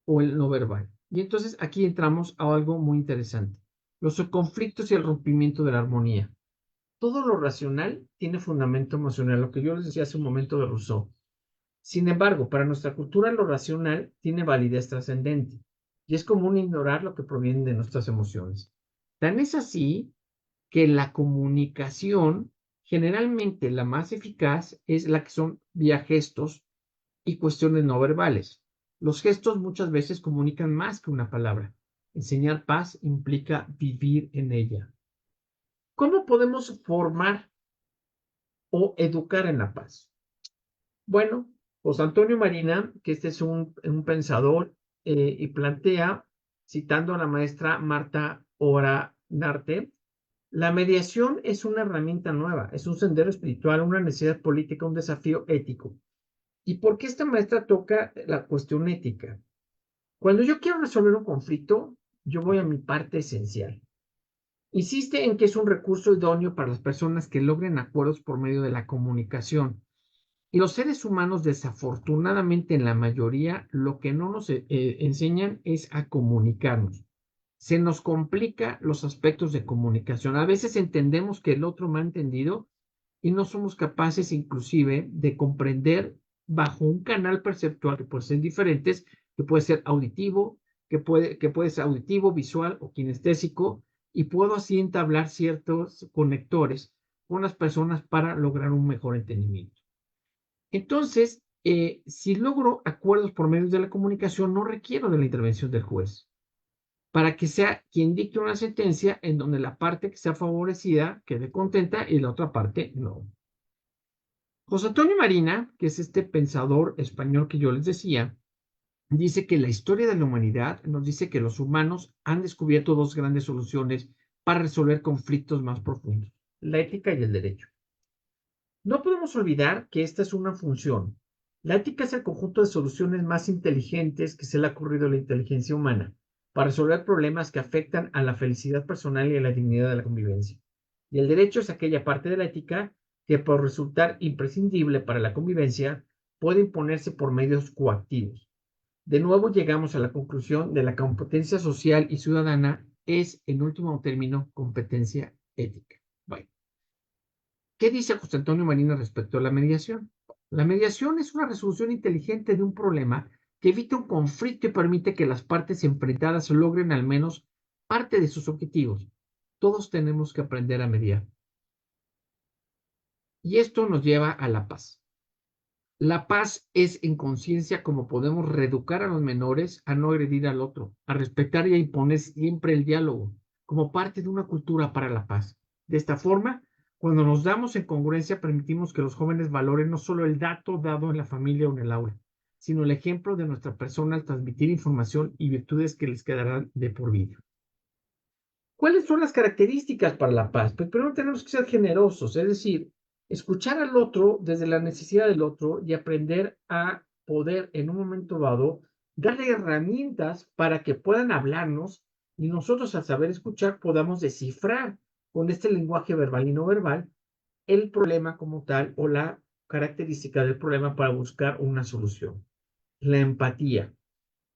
o el no verbal. Y entonces aquí entramos a algo muy interesante. Los conflictos y el rompimiento de la armonía. Todo lo racional tiene fundamento emocional, lo que yo les decía hace un momento de Rousseau. Sin embargo, para nuestra cultura lo racional tiene validez trascendente y es común ignorar lo que proviene de nuestras emociones. Tan es así que la comunicación, generalmente la más eficaz, es la que son vía gestos y cuestiones no verbales. Los gestos muchas veces comunican más que una palabra. Enseñar paz implica vivir en ella. ¿Cómo podemos formar o educar en la paz? Bueno, José Antonio Marina, que este es un pensador y plantea, citando a la maestra Marta Ora Narte, la mediación es una herramienta nueva, es un sendero espiritual, una necesidad política, un desafío ético. ¿Y por qué esta maestra toca la cuestión ética? Cuando yo quiero resolver un conflicto, yo voy a mi parte esencial. Insiste en que es un recurso idóneo para las personas que logren acuerdos por medio de la comunicación. Y los seres humanos, desafortunadamente, en la mayoría, lo que no nos enseñan es a comunicarnos. Se nos complica los aspectos de comunicación. A veces entendemos que el otro me ha entendido y no somos capaces inclusive de comprender bajo un canal perceptual que puede ser diferentes, que puede ser auditivo, que puede ser auditivo, visual o kinestésico, y puedo así entablar ciertos conectores con las personas para lograr un mejor entendimiento. Entonces, si logro acuerdos por medio de la comunicación, no requiero de la intervención del juez para que sea quien dicte una sentencia en donde la parte que sea favorecida quede contenta y la otra parte no. José Antonio Marina, que es este pensador español que yo les decía, dice que la historia de la humanidad nos dice que los humanos han descubierto dos grandes soluciones para resolver conflictos más profundos, la ética y el derecho. No podemos olvidar que esta es una función. La ética es el conjunto de soluciones más inteligentes que se le ha ocurrido a la inteligencia humana para resolver problemas que afectan a la felicidad personal y a la dignidad de la convivencia. Y el derecho es aquella parte de la ética que, por resultar imprescindible para la convivencia, puede imponerse por medios coactivos. De nuevo llegamos a la conclusión de la competencia social y ciudadana es, en último término, competencia ética. Bueno. ¿Qué dice José Antonio Marina respecto a la mediación? La mediación es una resolución inteligente de un problema que evita un conflicto y permite que las partes enfrentadas logren al menos parte de sus objetivos. Todos tenemos que aprender a mediar. Y esto nos lleva a la paz. La paz es en conciencia como podemos reeducar a los menores a no agredir al otro, a respetar y a imponer siempre el diálogo, como parte de una cultura para la paz. De esta forma, cuando nos damos en congruencia, permitimos que los jóvenes valoren no solo el dato dado en la familia o en el aula, sino el ejemplo de nuestra persona al transmitir información y virtudes que les quedarán de por vida. ¿Cuáles son las características para la paz? Pues primero tenemos que ser generosos, es decir, escuchar al otro desde la necesidad del otro y aprender a poder en un momento dado darle herramientas para que puedan hablarnos y nosotros al saber escuchar podamos descifrar con este lenguaje verbal y no verbal el problema como tal o la característica del problema para buscar una solución. La empatía.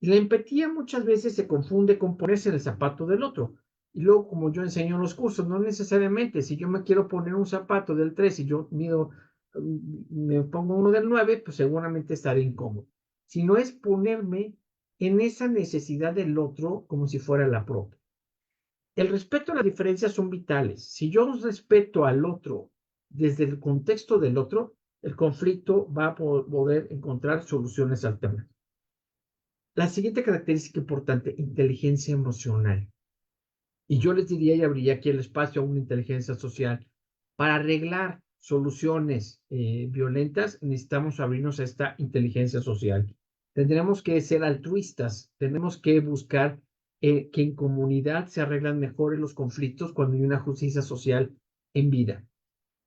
Y la empatía muchas veces se confunde con ponerse en el zapato del otro. Y luego, como yo enseño en los cursos, no necesariamente, si yo me quiero poner un zapato del 3 y yo mido, me pongo uno del 9, pues seguramente estaré incómodo. Sino es ponerme en esa necesidad del otro como si fuera la propia. El respeto a las diferencias son vitales. Si yo respeto al otro desde el contexto del otro, el conflicto va a poder encontrar soluciones alternativas. La siguiente característica importante, inteligencia emocional. Y yo les diría y abriría aquí el espacio a una inteligencia social. Para arreglar soluciones violentas, necesitamos abrirnos a esta inteligencia social. Tendremos que ser altruistas, tenemos que buscar que en comunidad se arreglan mejor los conflictos cuando hay una justicia social en vida.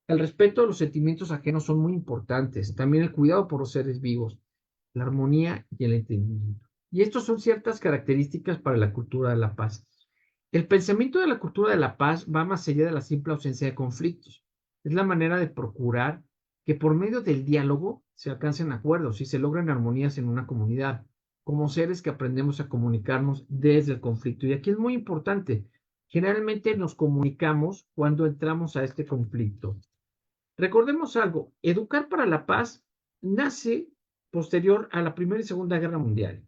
El respeto a los sentimientos ajenos son muy importantes. También el cuidado por los seres vivos, la armonía y el entendimiento. Y estas son ciertas características para la cultura de la paz. El pensamiento de la cultura de la paz va más allá de la simple ausencia de conflictos. Es la manera de procurar que por medio del diálogo se alcancen acuerdos y se logren armonías en una comunidad, como seres que aprendemos a comunicarnos desde el conflicto. Y aquí es muy importante, generalmente nos comunicamos cuando entramos a este conflicto. Recordemos algo, Educar para la Paz nace posterior a la Primera y Segunda Guerra Mundial,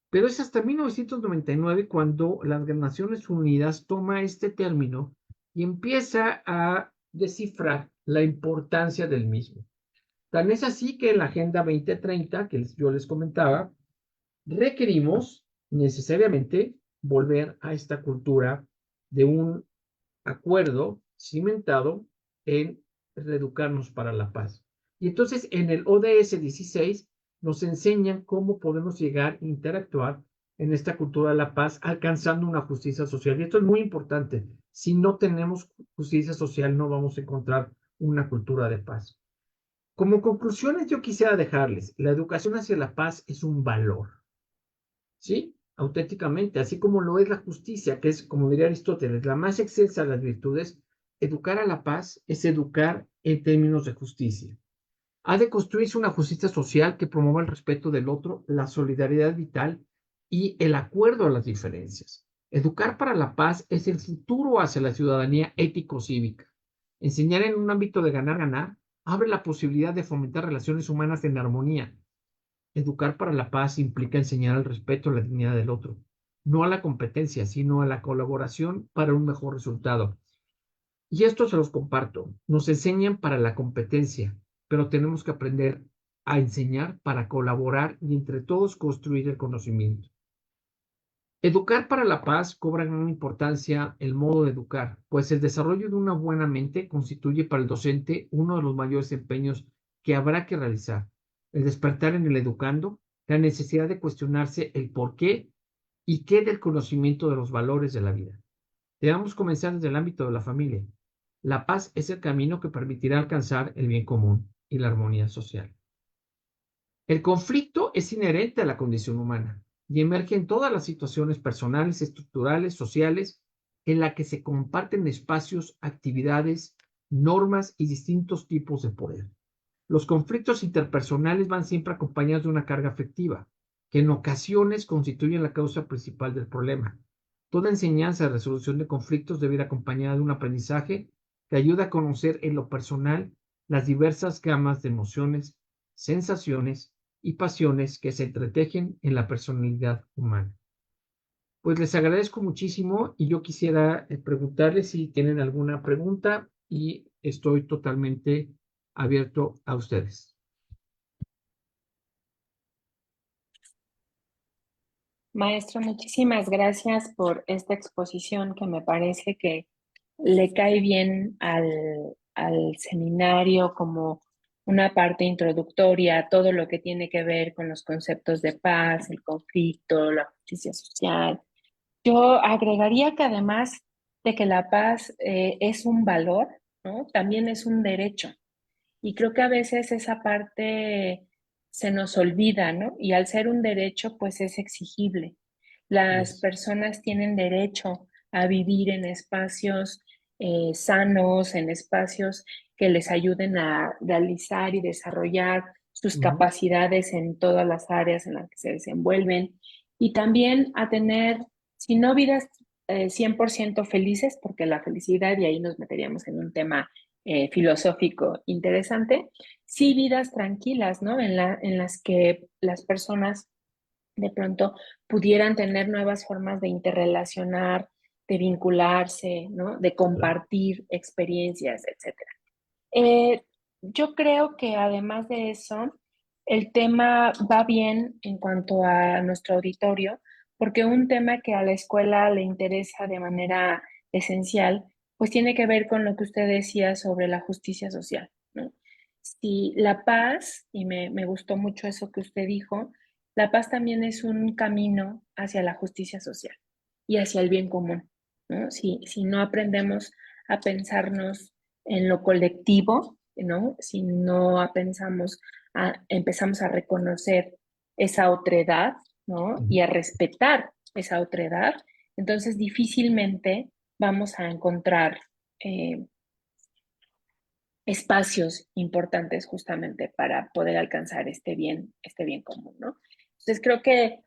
pero es hasta 1999 cuando las Naciones Unidas toma este término y empieza a descifrar la importancia del mismo. Tan es así que en la Agenda 2030, que yo les comentaba, requerimos necesariamente volver a esta cultura de un acuerdo cimentado en reeducarnos para la paz. Y entonces en el ODS 16 nos enseñan cómo podemos llegar a interactuar en esta cultura de la paz alcanzando una justicia social. Y esto es muy importante. Si no tenemos justicia social, no vamos a encontrar una cultura de paz. Como conclusiones, yo quisiera dejarles, la educación hacia la paz es un valor, ¿sí? Auténticamente, así como lo es la justicia, que es, como diría Aristóteles, la más excelsa de las virtudes, educar a la paz es educar en términos de justicia. Ha de construirse una justicia social que promueva el respeto del otro, la solidaridad vital y el acuerdo a las diferencias. Educar para la paz es el futuro hacia la ciudadanía ético-cívica. Enseñar en un ámbito de ganar-ganar abre la posibilidad de fomentar relaciones humanas en armonía. Educar para la paz implica enseñar el respeto a la dignidad del otro, no a la competencia, sino a la colaboración para un mejor resultado. Y esto se los comparto. Nos enseñan para la competencia, pero tenemos que aprender a enseñar para colaborar y entre todos construir el conocimiento. Educar para la paz cobra gran importancia el modo de educar, pues el desarrollo de una buena mente constituye para el docente uno de los mayores empeños que habrá que realizar. El despertar en el educando, la necesidad de cuestionarse el por qué y qué del conocimiento de los valores de la vida. Debemos comenzar desde el ámbito de la familia. La paz es el camino que permitirá alcanzar el bien común y la armonía social. El conflicto es inherente a la condición humana y emerge en todas las situaciones personales, estructurales, sociales, en la que se comparten espacios, actividades, normas y distintos tipos de poder. Los conflictos interpersonales van siempre acompañados de una carga afectiva, que en ocasiones constituyen la causa principal del problema. Toda enseñanza de resolución de conflictos debe ir acompañada de un aprendizaje que ayuda a conocer en lo personal las diversas gamas de emociones, sensaciones y pasiones que se entretejen en la personalidad humana. Pues les agradezco muchísimo y yo quisiera preguntarles si tienen alguna pregunta y estoy totalmente abierto a ustedes. Maestro, muchísimas gracias por esta exposición que me parece que le cae bien al seminario como una parte introductoria, todo lo que tiene que ver con los conceptos de paz, el conflicto, la justicia social. Yo agregaría que además de que la paz es un valor, ¿no? También es un derecho. Y creo que a veces esa parte se nos olvida, ¿no? Y al ser un derecho, pues es exigible. Las Yes. personas tienen derecho a vivir en espacios sanos, en espacios que les ayuden a realizar y desarrollar sus Ujú. capacidades en todas las áreas en las que se desenvuelven y también a tener, si no vidas 100% felices, porque la felicidad, y ahí nos meteríamos en un tema filosófico interesante, sí vidas tranquilas, ¿no? En las que las personas de pronto pudieran tener nuevas formas de interrelacionar, de vincularse, ¿no? De Claro. compartir experiencias, etcétera. Eh, yo creo que además de eso, el tema va bien en cuanto a nuestro auditorio, porque un tema que a la escuela le interesa de manera esencial, pues tiene que ver con lo que usted decía sobre la justicia social, ¿no? Si la paz, y me gustó mucho eso que usted dijo, la paz también es un camino hacia la justicia social y hacia el bien común, ¿no? Si no aprendemos a pensarnos en lo colectivo, ¿no? Si no empezamos a reconocer esa otredad, ¿no? Ujú. Y a respetar esa otredad, entonces difícilmente vamos a encontrar eh, espacios importantes justamente para poder alcanzar este bien común, ¿no? Entonces creo que,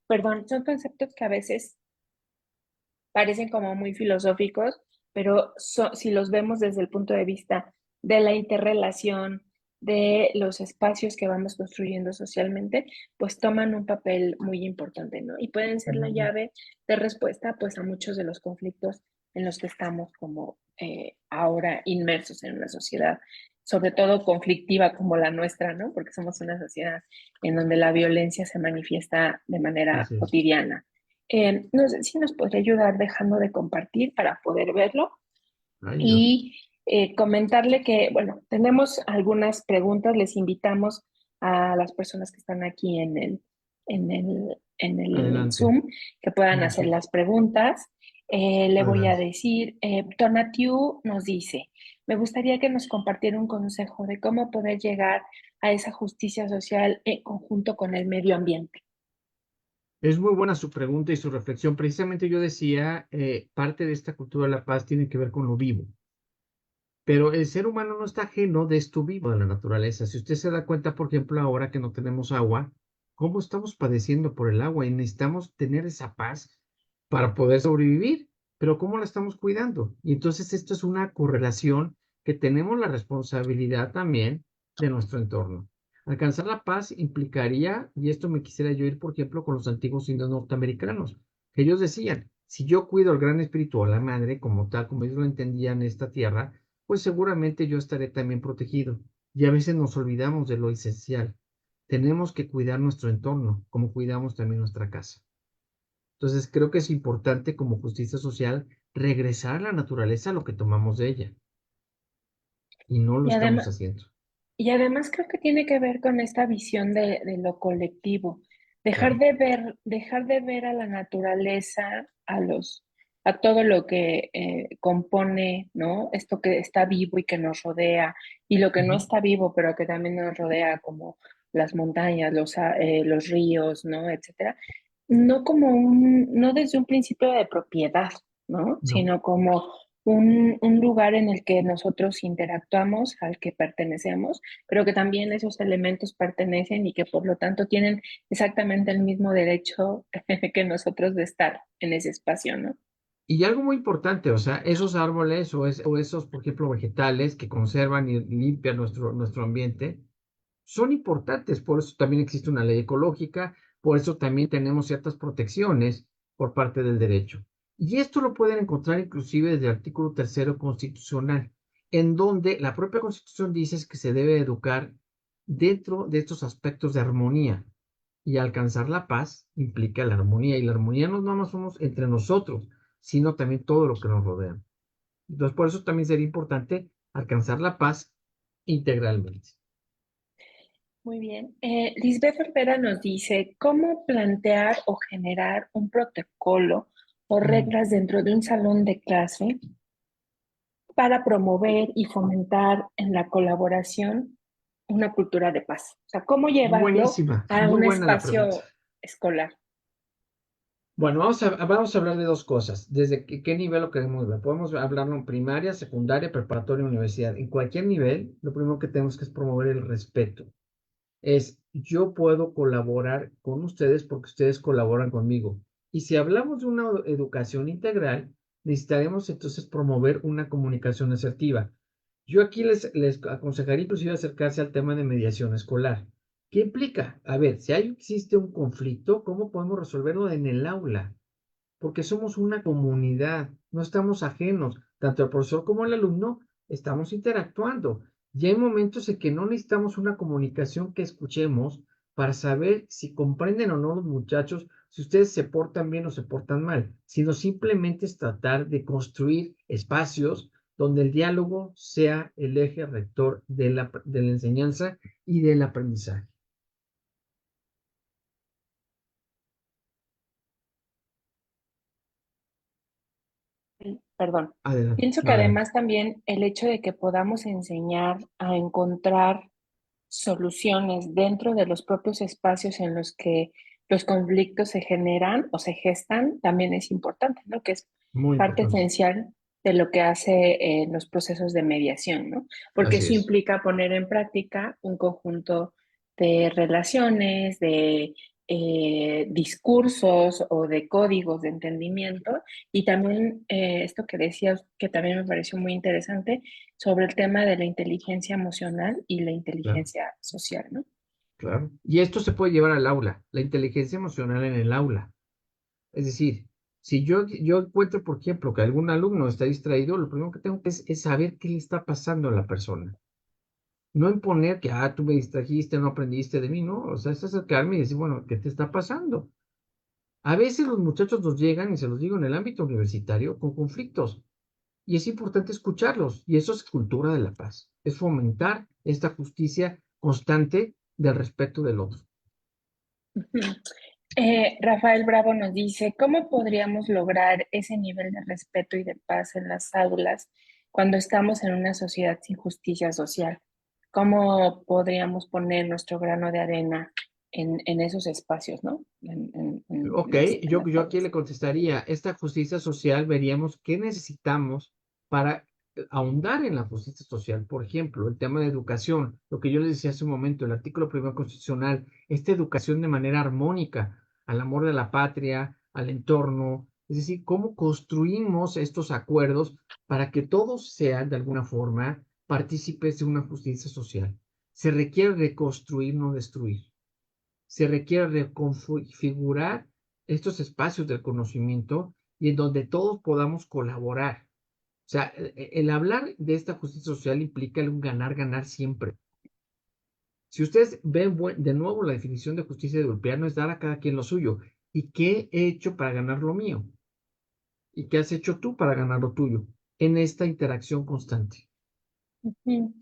perdón, son conceptos que a veces parecen como muy filosóficos, pero si los vemos desde el punto de vista de la interrelación, de los espacios que vamos construyendo socialmente, pues toman un papel muy importante, ¿no? Y pueden ser la Ujú. llave de respuesta, pues, a muchos de los conflictos en los que estamos como ahora inmersos en una sociedad, sobre todo conflictiva como la nuestra, ¿no? Porque somos una sociedad en donde la violencia se manifiesta de manera Así es. cotidiana. No sé si nos podría ayudar dejando de compartir para poder verlo Ay, Dios. y comentarle que, bueno, tenemos algunas preguntas. Les invitamos a las personas que están aquí en el Adelante. Zoom que puedan En el hacer Zoom. las preguntas. Le voy a Adelante. decir, Tonatiu nos dice, me gustaría que nos compartiera un consejo de cómo poder llegar a esa justicia social en conjunto con el medio ambiente. Es muy buena su pregunta y su reflexión. Precisamente yo decía, parte de esta cultura de la paz tiene que ver con lo vivo, pero el ser humano no está ajeno de esto vivo, de la naturaleza. Si usted se da cuenta, por ejemplo, ahora que no tenemos agua, cómo estamos padeciendo por el agua y necesitamos tener esa paz para poder sobrevivir, pero ¿cómo la estamos cuidando? Y entonces esto es una correlación que tenemos la responsabilidad también de nuestro entorno. Alcanzar la paz implicaría, y esto me quisiera yo ir, por ejemplo, con los antiguos indios norteamericanos, que ellos decían, si yo cuido al gran espíritu o la madre, como tal, como ellos lo entendían en esta tierra, pues seguramente yo estaré también protegido. Y a veces nos olvidamos de lo esencial. Tenemos que cuidar nuestro entorno, como cuidamos también nuestra casa. Entonces, creo que es importante como justicia social regresar a la naturaleza a lo que tomamos de ella. Y no lo Y estamos además, haciendo. Y además creo que tiene que ver con esta visión de lo colectivo, Claro. dejar de ver a la naturaleza, a todo lo que compone, ¿no? Esto que está vivo y que nos rodea, y lo que no Ujú. está vivo, pero que también nos rodea, como las montañas, los ríos, ¿no? Etcétera. No desde un principio de propiedad, ¿no? No. Sino como un lugar en el que nosotros interactuamos, al que pertenecemos, pero que también esos elementos pertenecen y que por lo tanto tienen exactamente el mismo derecho que nosotros de estar en ese espacio, ¿no? Y algo muy importante, o sea, esos árboles o esos, por ejemplo, vegetales que conservan y limpian nuestro ambiente, son importantes. Por eso también existe una ley ecológica, por eso también tenemos ciertas protecciones por parte del derecho. Y esto lo pueden encontrar inclusive desde el artículo tercero constitucional, en donde la propia Constitución dice que se debe educar dentro de estos aspectos de armonía. Y alcanzar la paz implica la armonía, y la armonía no nada más somos entre nosotros, sino también todo lo que nos rodea. Entonces, por eso también sería importante alcanzar la paz integralmente. Muy bien. Lisbeth Olvera nos dice, ¿cómo plantear o generar un protocolo o reglas dentro de un salón de clase para promover y fomentar en la colaboración una cultura de paz? O sea, ¿cómo llevarlo Buenísima, a muy un buena la pregunta. espacio escolar? Bueno, vamos a hablar de dos cosas. ¿Desde qué nivel lo queremos ver? Podemos hablarlo en primaria, secundaria, preparatoria, universidad. En cualquier nivel, lo primero que tenemos que es promover el respeto. Yo puedo colaborar con ustedes porque ustedes colaboran conmigo. Y si hablamos de una educación integral, necesitaremos entonces promover una comunicación asertiva. Yo aquí les aconsejaría inclusive acercarse al tema de mediación escolar. ¿Qué implica? A ver, si existe un conflicto, ¿cómo podemos resolverlo en el aula? Porque somos una comunidad, no estamos ajenos, tanto el profesor como el alumno estamos interactuando. Y hay momentos en que no necesitamos una comunicación que escuchemos para saber si comprenden o no los muchachos, si ustedes se portan bien o se portan mal, sino simplemente es tratar de construir espacios donde el diálogo sea el eje rector de la enseñanza y del aprendizaje. Perdón. Adelante, Pienso que adelante. además también el hecho de que podamos enseñar a encontrar soluciones dentro de los propios espacios en los que los conflictos se generan o se gestan también es importante, ¿no? Que es Muy parte importante. esencial de lo que hace los procesos de mediación, ¿no? Porque Así eso es. implica poner en práctica un conjunto de relaciones, de discursos o de códigos de entendimiento y también esto que decías, que también me pareció muy interesante, sobre el tema de la inteligencia emocional y la Claro. inteligencia social, ¿no? Claro. Y esto se puede llevar al aula, la inteligencia emocional en el aula. Es decir, si yo encuentro, por ejemplo, que algún alumno está distraído, lo primero que tengo que es saber qué le está pasando a la persona. No imponer que, tú me distrajiste, no aprendiste de mí, no. O sea, es acercarme y decir, bueno, ¿qué te está pasando? A veces los muchachos nos llegan, y se los digo en el ámbito universitario, con conflictos. Y es importante escucharlos. Y eso es cultura de la paz. Es fomentar esta justicia constante del respeto del otro. Ujú. Rafael Bravo nos dice, ¿cómo podríamos lograr ese nivel de respeto y de paz en las aulas cuando estamos en una sociedad sin justicia social? ¿Cómo podríamos poner nuestro grano de arena en esos espacios, ¿no? En Ok, en yo, las yo aquí aulas. le contestaría, esta justicia social veríamos qué necesitamos para ahondar en la justicia social. Por ejemplo, el tema de educación, lo que yo les decía hace un momento, el artículo primero constitucional, esta educación de manera armónica al amor de la patria, al entorno, es decir, cómo construimos estos acuerdos para que todos sean de alguna forma partícipes de una justicia social. Se requiere reconstruir, no destruir. Se requiere reconfigurar estos espacios del conocimiento y en donde todos podamos colaborar. O sea, el hablar de esta justicia social implica un ganar-ganar siempre. Si ustedes ven de nuevo la definición de justicia de no es dar a cada quien lo suyo. ¿Y qué he hecho para ganar lo mío? ¿Y qué has hecho tú para ganar lo tuyo? En esta interacción constante. Ujú.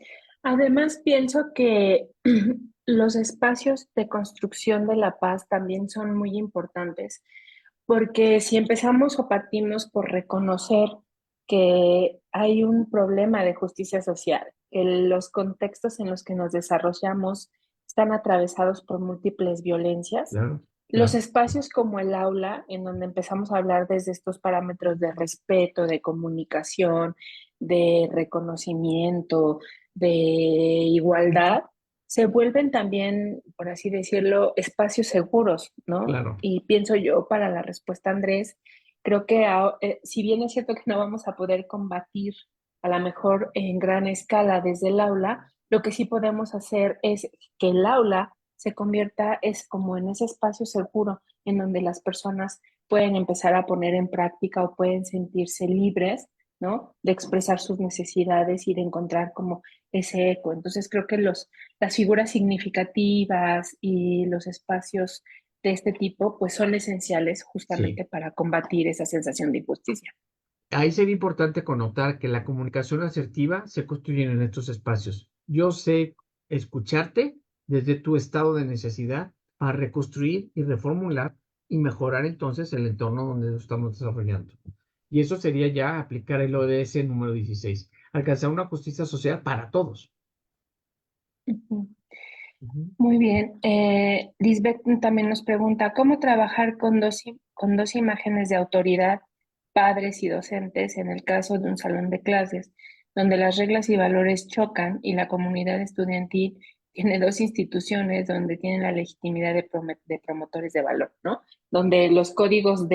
Además, pienso que los espacios de construcción de la paz también son muy importantes, porque si empezamos o partimos por reconocer que hay un problema de justicia social, que los contextos en los que nos desarrollamos están atravesados por múltiples violencias, Claro, los claro. espacios como el aula, en donde empezamos a hablar desde estos parámetros de respeto, de comunicación, de reconocimiento, de igualdad, se vuelven también, por así decirlo, espacios seguros, ¿no? Claro. Y pienso yo para la respuesta, Andrés, creo que si bien es cierto que no vamos a poder combatir a lo mejor en gran escala desde el aula, lo que sí podemos hacer es que el aula se convierta es como en ese espacio seguro en donde las personas pueden empezar a poner en práctica o pueden sentirse libres ¿no? De expresar sus necesidades y de encontrar como ese eco. Entonces creo que las figuras significativas y los espacios de este tipo pues son esenciales Sí. justamente para combatir esa sensación de injusticia. Ahí sería importante connotar que la comunicación asertiva se construye en estos espacios. Yo sé escucharte desde tu estado de necesidad para reconstruir y reformular y mejorar entonces el entorno donde lo estamos desarrollando. Y eso sería ya aplicar el ODS número 16, alcanzar una justicia social para todos. Ujú. Ujú. Muy bien. Lisbeth también nos pregunta, ¿cómo trabajar con dos imágenes de autoridad, padres y docentes, en el caso de un salón de clases, donde las reglas y valores chocan y la comunidad estudiantil tiene dos instituciones donde tienen la legitimidad de promotores de valor, ¿no? Donde los códigos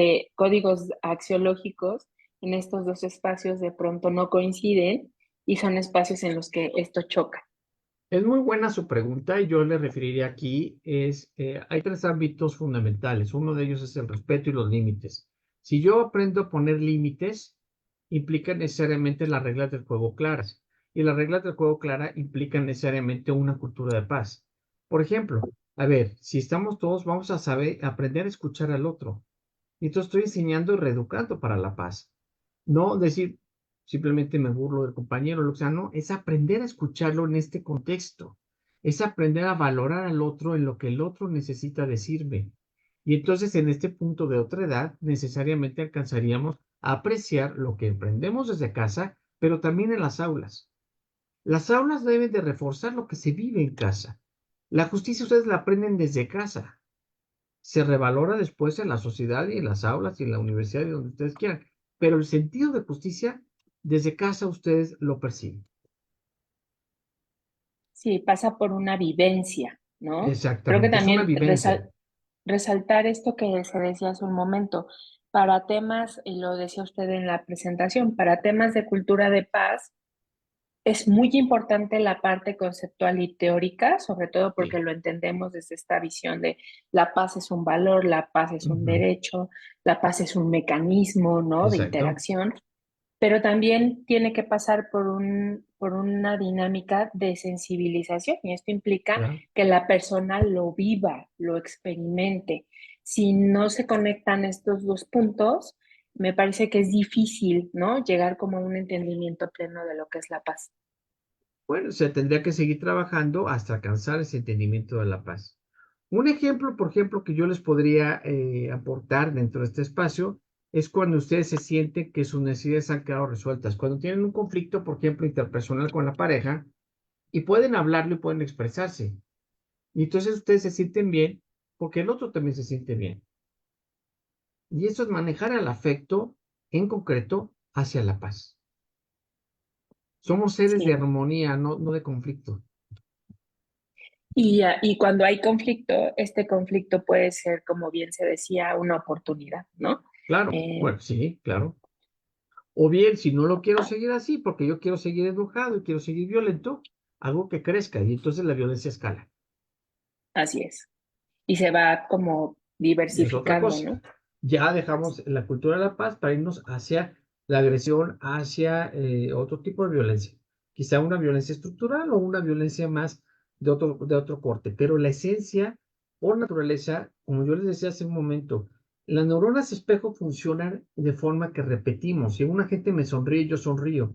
axiológicos en estos dos espacios de pronto no coinciden y son espacios en los que esto choca. Es muy buena su pregunta y yo le referiría aquí, hay tres ámbitos fundamentales. Uno de ellos es el respeto y los límites. Si yo aprendo a poner límites, implica necesariamente las reglas del juego claras. Y las reglas del juego claras implican necesariamente una cultura de paz. Por ejemplo, a ver, si estamos todos, vamos a saber, aprender a escuchar al otro. Y entonces estoy enseñando y reeducando para la paz. No decir, simplemente me burlo del compañero, lo que sea, no, es aprender a escucharlo en este contexto. Es aprender a valorar al otro en lo que el otro necesita decirme. Y entonces en este punto de otra edad, necesariamente alcanzaríamos a apreciar lo que aprendemos desde casa, pero también en las aulas. Las aulas deben de reforzar lo que se vive en casa. La justicia ustedes la aprenden desde casa, se revalora después en la sociedad y en las aulas y en la universidad y donde ustedes quieran. Pero el sentido de justicia, desde casa ustedes lo perciben. Sí, pasa por una vivencia, ¿no? Creo que Exactamente, es una también vivencia. resaltar esto que se decía hace un momento, para temas, y lo decía usted en la presentación, para temas de cultura de paz, es muy importante la parte conceptual y teórica, sobre todo porque Sí. lo entendemos desde esta visión de la paz es un valor, la paz es un Ujú. derecho, la paz es un mecanismo, ¿no? De Exacto. interacción, pero también tiene que pasar por una dinámica de sensibilización y esto implica Claro. que la persona lo viva, lo experimente. Si no se conectan estos dos puntos, me parece que es difícil, ¿no? Llegar como a un entendimiento pleno de lo que es la paz. Bueno, se tendría que seguir trabajando hasta alcanzar ese entendimiento de la paz. Un ejemplo, por ejemplo, que yo les podría aportar dentro de este espacio es cuando ustedes se sienten que sus necesidades han quedado resueltas. Cuando tienen un conflicto, por ejemplo, interpersonal con la pareja, y pueden hablarlo y pueden expresarse. Y entonces ustedes se sienten bien porque el otro también se siente bien. Y eso es manejar el afecto en concreto hacia la paz. Somos seres de Sí. armonía, no de conflicto. Y cuando hay conflicto, este conflicto puede ser, como bien se decía, una oportunidad, ¿no? Claro, Eh, bueno, sí, claro. O bien, si no lo quiero seguir así, porque yo quiero seguir enojado y quiero seguir violento, hago que crezca y entonces la violencia escala. así es. Y se va como Es otra diversificando, cosa. ¿no? Ya dejamos la cultura de la paz para irnos hacia la agresión, hacia otro tipo de violencia. Quizá una violencia estructural o una violencia más de otro corte. Pero la esencia, por naturaleza, como yo les decía hace un momento, las neuronas espejo funcionan de forma que repetimos. Si una gente me sonríe, yo sonrío.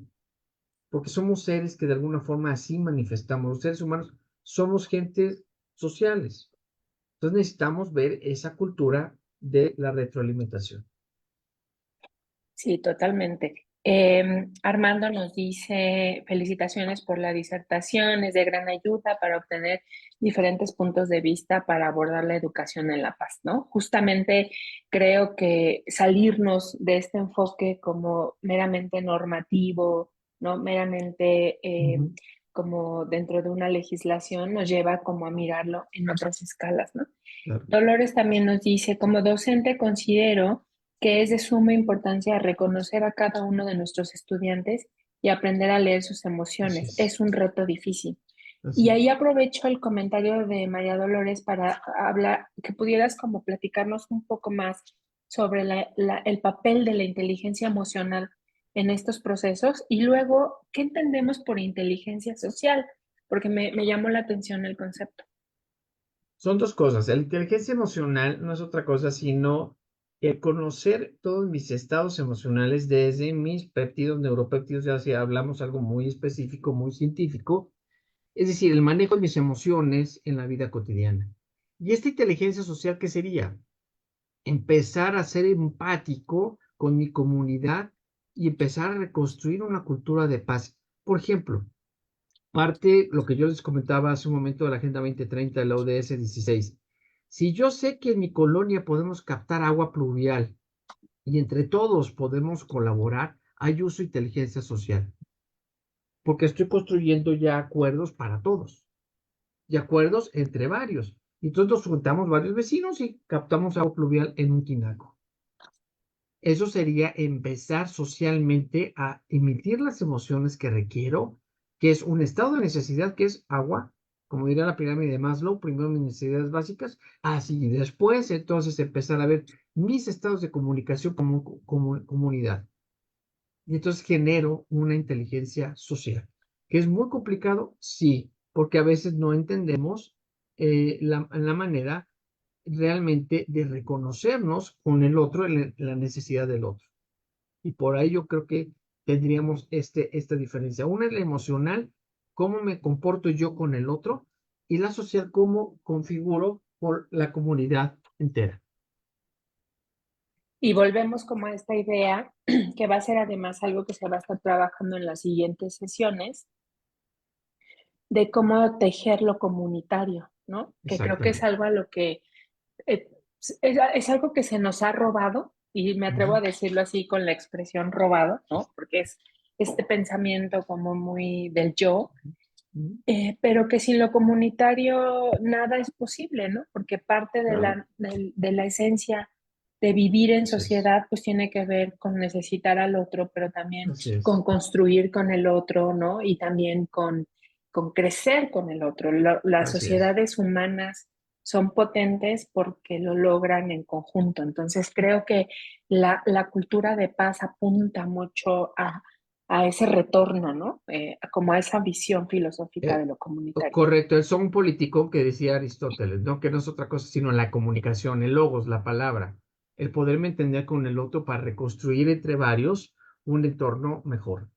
Porque somos seres que de alguna forma así manifestamos. Los seres humanos somos gentes sociales. Entonces necesitamos ver esa cultura de la retroalimentación. Sí, totalmente. Armando nos dice, felicitaciones por la disertación, es de gran ayuda para obtener diferentes puntos de vista para abordar la educación en la paz, ¿no? Justamente creo que salirnos de este enfoque como meramente normativo, ¿no? Meramente Ujú, como dentro de una legislación nos lleva como a mirarlo en otras escalas, ¿no? claro. Dolores también nos dice, como docente considero que es de suma importancia reconocer a cada uno de nuestros estudiantes y aprender a leer sus Así emociones. es. Es un reto difícil. Y Así ahí es. aprovecho el comentario de María Dolores para hablar, que pudieras como platicarnos un poco más sobre el papel de la inteligencia emocional en estos procesos. Y luego, ¿qué entendemos por inteligencia social? Porque me llamó la atención el concepto. Son dos cosas. La inteligencia emocional no es otra cosa sino el conocer todos mis estados emocionales desde mis péptidos, neuropéptidos, ya si hablamos algo muy específico, muy científico, es decir, el manejo de mis emociones en la vida cotidiana. ¿Y esta inteligencia social qué sería? Empezar a ser empático con mi comunidad y empezar a reconstruir una cultura de paz. Por ejemplo, parte lo que yo les comentaba hace un momento de la Agenda 2030 de la ODS 16. Si yo sé que en mi colonia podemos captar agua pluvial y entre todos podemos colaborar, hay uso de inteligencia social, porque estoy construyendo ya acuerdos para todos y acuerdos entre varios. Y entonces nos juntamos varios vecinos y captamos agua pluvial en un tinaco. Eso sería empezar socialmente a emitir las emociones que requiero, que es un estado de necesidad, que es agua, como diría la pirámide de Maslow, primero mis necesidades básicas, así después entonces empezar a ver mis estados de comunicación como comunidad. Y entonces genero una inteligencia social, que es muy complicado, sí, porque a veces no entendemos la manera realmente de reconocernos con el otro en la necesidad del otro. Y por ahí yo creo que tendríamos esta diferencia. Una es la emocional, cómo me comporto yo con el otro, y la social, cómo configuro por la comunidad entera. Y volvemos como a esta idea, que va a ser además algo que se va a estar trabajando en las siguientes sesiones, de cómo tejer lo comunitario, ¿no? Que creo que es Exactamente. algo a lo que es algo que se nos ha robado, y me atrevo Ujú, a decirlo así con la expresión robado, ¿no? Porque es este pensamiento como muy del yo, ujú. pero que sin lo comunitario nada es posible, ¿no? Porque parte Claro, de la esencia de vivir en así es, sociedad, pues tiene que ver con necesitar al otro, pero también así es, con construir con el otro, ¿no? Y también con crecer con el otro. Las así es. sociedades humanas son potentes porque lo logran en conjunto. Entonces creo que la cultura de paz apunta mucho a ese retorno, ¿no? Como a esa visión filosófica de Eh, lo comunitario. Correcto, el son político que decía Aristóteles, ¿no? Que no es otra cosa sino la comunicación, el logos, la palabra, el poderme entender con el otro para reconstruir entre varios un entorno mejor.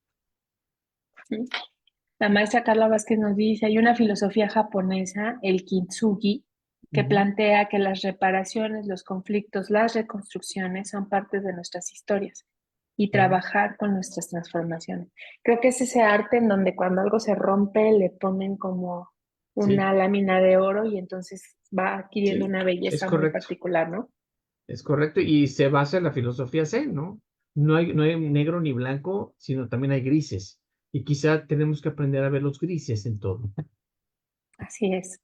La maestra Carla Vázquez nos dice, hay una filosofía japonesa, el kintsugi, que Ujú, plantea que las reparaciones, los conflictos, las reconstrucciones son partes de nuestras historias y claro, trabajar con nuestras transformaciones. Creo que es ese arte en donde cuando algo se rompe le ponen como sí, una lámina de oro y entonces va adquiriendo sí, una es belleza muy correcto, particular, ¿no? es correcto. Y se basa en la filosofía Zen, ¿no? No hay negro ni blanco, sino también hay grises. Y quizá tenemos que aprender a ver los grises en todo. Así es.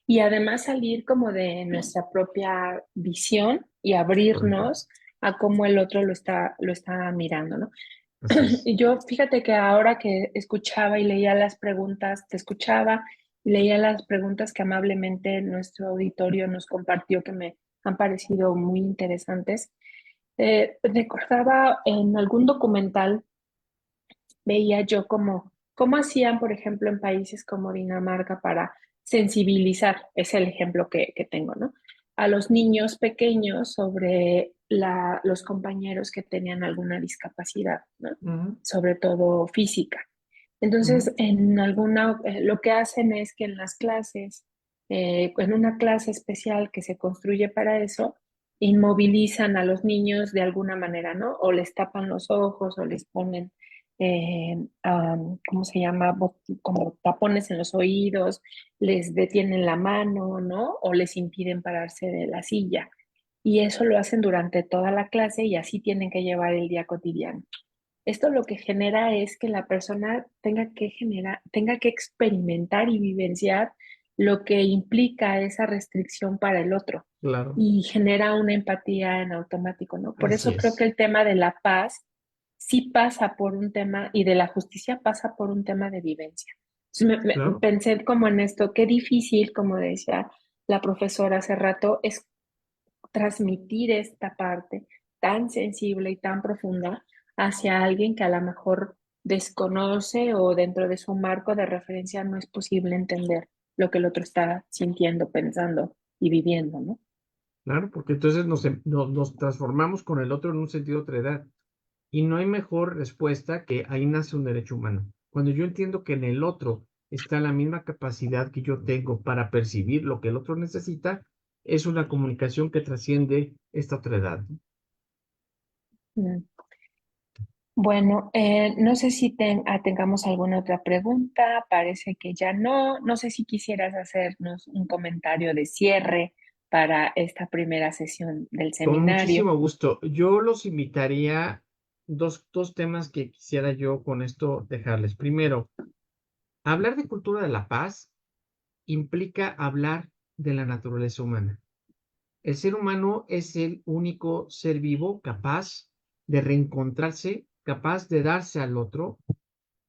Y además salir como de nuestra propia visión y Correcto, abrirnos a cómo el otro lo está mirando, ¿no? así es. Y yo, fíjate que ahora que escuchaba y leía las preguntas, te escuchaba y leía las preguntas que amablemente nuestro auditorio nos compartió, que me han parecido muy interesantes. Recordaba en algún documental, veía yo cómo hacían, por ejemplo, en países como Dinamarca para sensibilizar, es el ejemplo que tengo, ¿no? A los niños pequeños sobre los compañeros que tenían alguna discapacidad, ¿no? Ujú, Sobre todo física. Entonces, ujú, lo que hacen es que en las clases, en una clase especial que se construye para eso, inmovilizan a los niños de alguna manera, ¿no? O les tapan los ojos o les ponen, ¿cómo se llama? Como tapones en los oídos, les detienen la mano, ¿no? O les impiden pararse de la silla. Y eso lo hacen durante toda la clase y así tienen que llevar el día cotidiano. Esto lo que genera es que la persona tenga que experimentar y vivenciar lo que implica esa restricción para el otro claro, y genera una empatía en automático, ¿no? Por así eso creo que es. el tema de la paz sí pasa por un tema y de la justicia pasa por un tema de vivencia. Entonces Claro, pensé como en esto, qué difícil, como decía la profesora hace rato, es transmitir esta parte tan sensible y tan profunda hacia alguien que a lo mejor desconoce o dentro de su marco de referencia no es posible entender lo que el otro está sintiendo, pensando y viviendo, ¿no? Claro, porque entonces nos transformamos con el otro en un sentido de otredad. Y no hay mejor respuesta que ahí nace un derecho humano. Cuando yo entiendo que en el otro está la misma capacidad que yo tengo para percibir lo que el otro necesita, es una comunicación que trasciende esta otredad. Mm. Bueno, no sé si tengamos alguna otra pregunta, parece que ya no. No sé si quisieras hacernos un comentario de cierre para esta primera sesión del Con seminario. muchísimo gusto. Yo los invitaría, dos temas que quisiera yo con esto dejarles. Primero, hablar de cultura de la paz implica hablar de la naturaleza humana. El ser humano es el único ser vivo capaz de reencontrarse, capaz de darse al otro.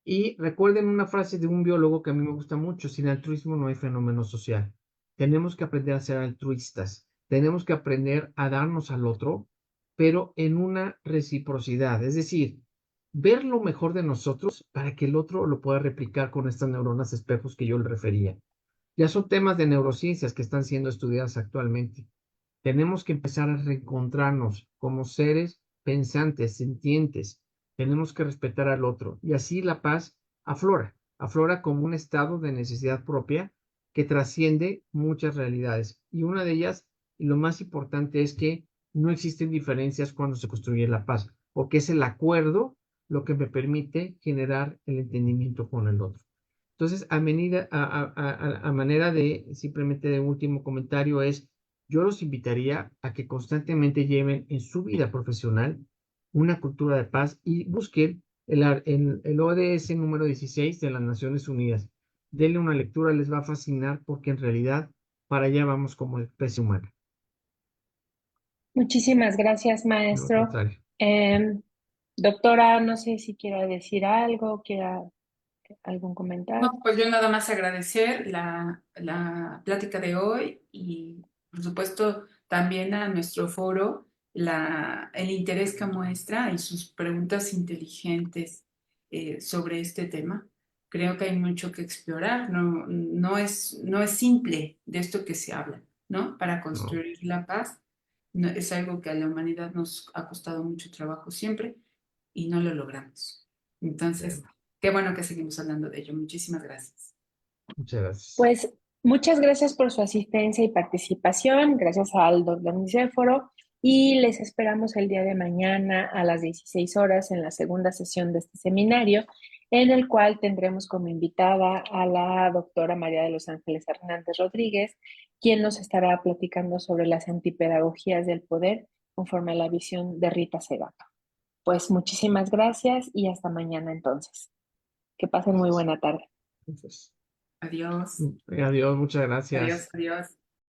Y recuerden una frase de un biólogo que a mí me gusta mucho: sin altruismo no hay fenómeno social. Tenemos que aprender a ser altruistas, tenemos que aprender a darnos al otro, pero en una reciprocidad, es decir, ver lo mejor de nosotros para que el otro lo pueda replicar con estas neuronas espejos que yo le refería. Ya son temas de neurociencias que están siendo estudiadas actualmente. Tenemos que empezar a reencontrarnos como seres pensantes, sintientes. Tenemos que respetar al otro. Y así la paz aflora como un estado de necesidad propia que trasciende muchas realidades. Y una de ellas, y lo más importante, es que no existen diferencias cuando se construye la paz, porque es el acuerdo lo que me permite generar el entendimiento con el otro. Entonces, a manera de simplemente de último comentario es, yo los invitaría a que constantemente lleven en su vida profesional una cultura de paz y busquen el ODS número 16 de las Naciones Unidas. Denle una lectura, les va a fascinar porque en realidad para allá vamos como especie humana. Muchísimas gracias, No, al maestro. contrario. Em, Doctora, no sé si quiera decir algo, quiera algún comentario. No, pues yo nada más agradecer la plática de hoy y por supuesto también a nuestro foro el interés que muestra y sus preguntas inteligentes sobre este tema. Creo que hay mucho que explorar, no es simple de esto que se habla, ¿no? Para No, construir la paz. Es algo que a la humanidad nos ha costado mucho trabajo siempre y no lo logramos. Entonces, qué bueno que seguimos hablando de ello. Muchísimas gracias. muchas gracias. Pues muchas gracias por su asistencia y participación, gracias al doctor Nicéforo, y les esperamos el día de mañana a las 16 horas en la segunda sesión de este seminario, en el cual tendremos como invitada a la doctora María de los Ángeles Hernández Rodríguez, quien nos estará platicando sobre las antipedagogías del poder conforme a la visión de Rita Segato. Pues muchísimas gracias y hasta mañana entonces. Que pasen muy buena tarde. Entonces, Adiós. adiós, muchas gracias. Adiós, adiós.